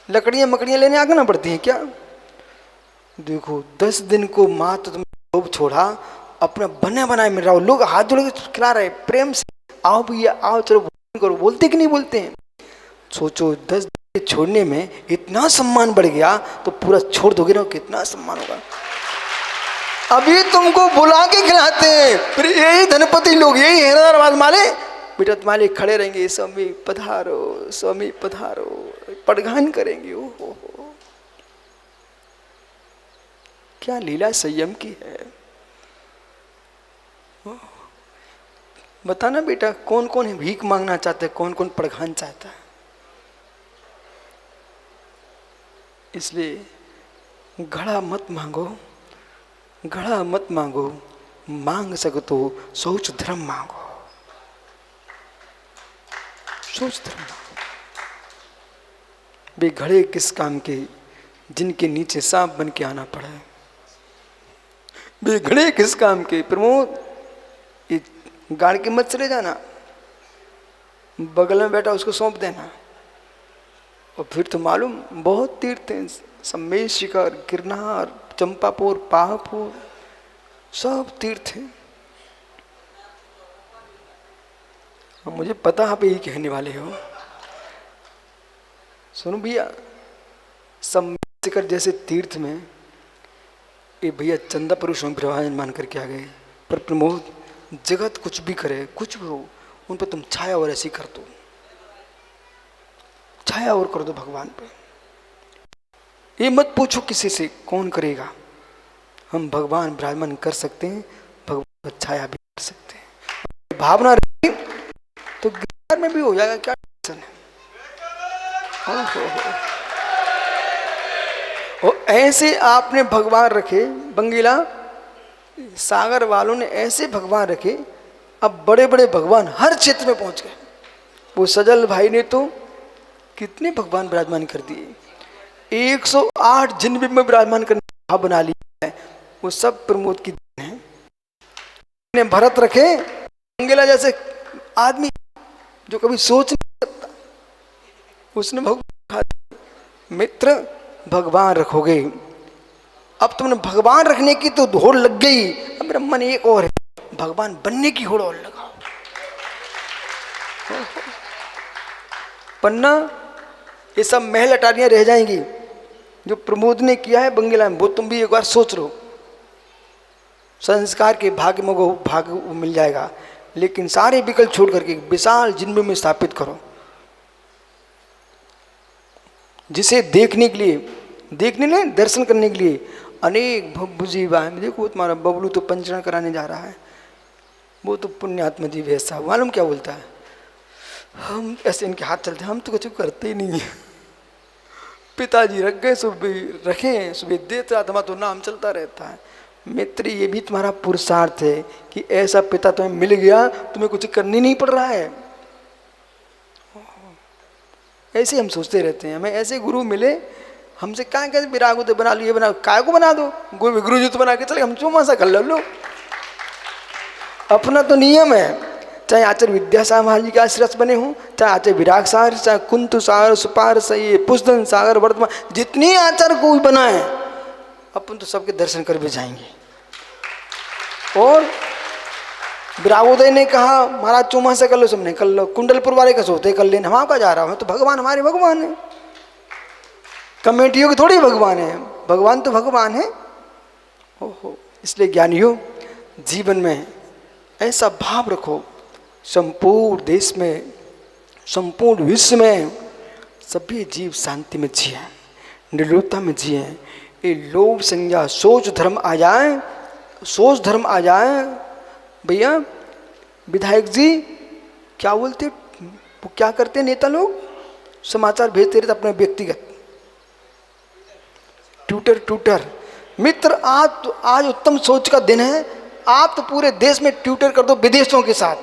लकड़ियाँ मकड़ियाँ लेने आना पड़ती हैं क्या? देखो 10 दिन को मात्र तुम लोभ छोड़ा, अपना बने बनाए मिल रहा हो, लोग हाथ जोड़ के खिला रहे प्रेम से, आओ भैया आओ, चलो भोजन करो, बोलते कि नहीं बोलते हैं? सोचो 10 दिन छोड़ने में इतना सम्मान बढ़ गया, तो पूरा छोड़ दोगे ना, कितना सम्मान होगा। अभी तुमको बुला के खिलाते हैं, फिर यही धनपति लोग, यही हैदराबाद वाले बेटा तुम्हारे खड़े रहेंगे, स्वामी पधारो, स्वामी पधारो, पड़गान करेंगे। ओ क्या लीला संयम की है। बताना बेटा, कौन कौन है भीख मांगना चाहते हैं, कौन कौन पड़गान चाहता है? इसलिए घड़ा मत मांगो, घड़ा मत मांगो, मांग सको तो सोच धर्म मांगो, सोच धर्म मांगो। वे घड़े किस काम के जिनके नीचे सांप बन के आना पड़ा है? वे घड़े किस काम के? प्रमोद, ये गाड़ के मत चले जाना, बगल में बैठा उसको सौंप देना। और फिर तो मालूम बहुत तीर्थ हैं, सम्मेश शिखर, गिरनार, चंपापुर, पाहपुर, सब तीर्थ हैं। मुझे पता आप यही कहने वाले हो। सुनो भैया, शिखर जैसे तीर्थ में ये भैया चंदा पुरुषों में विराजमान मान करके आ गए। पर प्रमोद, जगत कुछ भी करे, कुछ भी हो, उन पर तुम छाया और ऐसी कर दो, छाया और कर दो भगवान पे। ये मत पूछो किसी से कौन करेगा, हम भगवान विराजमान कर सकते हैं, भगवान पर छाया भी कर सकते हैं। भावना रही तो गिरधार में भी हो जाएगा, क्या टेंशन है। और ऐसे आपने भगवान रखे, बंगीला सागर वालों ने ऐसे भगवान रखे, अब बड़े बड़े भगवान हर क्षेत्र में पहुंच गए। वो सजल भाई ने तो कितने भगवान विराजमान कर दिए, 108 जिन में विराजमान करने का भाव बना लिया है, वो सब प्रमोद की देन है। ने भरत रखे, बंगीला जैसे आदमी जो कभी सोच नहीं सकता, उसने भगवान मित्र भगवान रखोगे। अब तुमने भगवान रखने की तो होड़ लग गई, अब मेरा मन एक और है, भगवान बनने की होड़ और लगाओ। पन्ना ये सब महल अटारियां रह जाएंगी। जो प्रमोद ने किया है बंगला में, वो तुम भी एक बार सोच लो। संस्कार के भाग्य में भाग्य मिल जाएगा, लेकिन सारे विकल्प छोड़ करके विशाल जिन्म में स्थापित करो, जिसे देखने के लिए, देखने नहीं दर्शन करने के लिए अनेक भवभुजीव आए। देखो तुम्हारा बबलू तो पंचरण कराने जा रहा है, वो तो पुण्यात्मा जीव ऐसा, मालूम क्या बोलता है, हम ऐसे इनके हाथ चलते हैं, हम तो कुछ करते ही नहीं है। पिताजी रख गए, सुबह रखें, सुबह देते आत्मा तो नाम चलता रहता है। मित्र, ये भी तुम्हारा पुरुषार्थ है कि ऐसा पिता तुम्हें मिल गया, तुम्हें कुछ करनी नहीं पड़ रहा है। ऐसे हम सोचते रहते हैं, हमें ऐसे गुरु मिले, हमसे क्या कहते विराग तो बना लो, ये बना, काय को बना दो, गुरु जी तो बना के चले, हम चुमा सा कर लो। अपना तो नियम है, चाहे आचार्य विद्यासागर महाराज जी के आश्रय बने हों, चाहे आचार्य विराग सागर, चाहे कुंतु सागर, सुपार सही, पुष्पन सागर, वर्तमान, जितनी आचार्य कोई बनाए, अपन तो सबके दर्शन कर भी जाएंगे। और विरागोदय ने कहा महाराज चौमा से कर लो, सबने कर लो, कुंडलपुर वाले का सोते कर लेना, हम आपका जा रहा हूँ, तो भगवान हमारे भगवान है, कमेटियों के थोड़ी भगवान है, भगवान तो भगवान है। ओहो, इसलिए ज्ञानियों, जीवन में ऐसा भाव रखो, संपूर्ण देश में, संपूर्ण विश्व में सभी जीव शांति में जिए, निर्लोभता में जिए। ये लोभ संज्ञा सोच धर्म आ जाए, सोच धर्म आ जाए। भैया विधायक जी क्या बोलते, वो क्या करते नेता लोग, समाचार भेजते रहते अपने व्यक्तिगत, ट्विटर। मित्र, आज उत्तम सोच का दिन है, आप तो पूरे देश में ट्विटर कर दो विदेशों के साथ,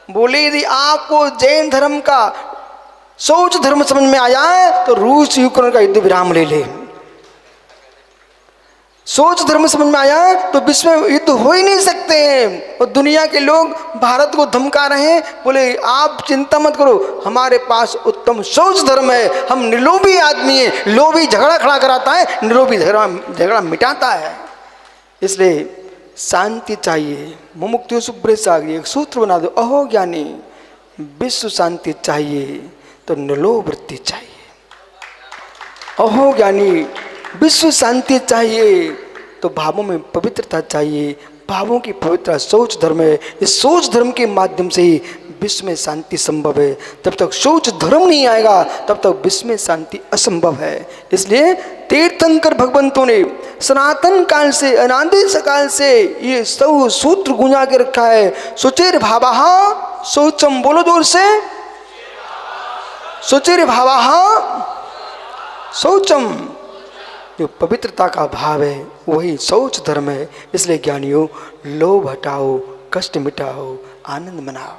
बोले यदि आपको जैन धर्म का सोच धर्म समझ में आया है तो रूस यूक्रेन का युद्ध विराम ले ले। सोच धर्म समझ में आया है तो विश्व में युद्ध हो ही नहीं सकते हैं। और दुनिया के लोग भारत को धमका रहे हैं, बोले आप चिंता मत करो, हमारे पास उत्तम सोच धर्म है, हम निर्लोभी आदमी हैं, लोभी झगड़ा खड़ा कराता है, निर्लोभी झगड़ा मिटाता है। इसलिए शांति चाहिए, मुमुक्षु शुभ्र सागरी, एक सूत्र बना दो, अहो ज्ञानी विश्व शांति चाहिए तो निर्लोभ वृत्ति चाहिए। अहो ज्ञानी विश्व शांति चाहिए तो भावों में पवित्रता चाहिए, भावों की पवित्रता सोच धर्म है। इस सोच धर्म के माध्यम से ही विश्व में शांति संभव है। जब तक सोच धर्म नहीं आएगा तब तक विश्व में शांति असंभव है। इसलिए तीर्थंकर भगवंतों ने सनातन काल से, अनादि काल से ये सब सूत्र गुंजा के रखा है। सुचिर भावाहा सोचम, बोलो जोर से, सुचिर भावाहा सोचम। जो पवित्रता का भाव है वही सोच धर्म है। इसलिए ज्ञानियों, लोभ हटाओ, कष्ट मिटाओ, आनंद मनाओ।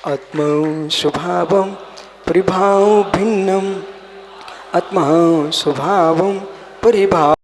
आत्मा स्वभावम परिभाव भिन्नम, आत्मा स्वभावम परिभाव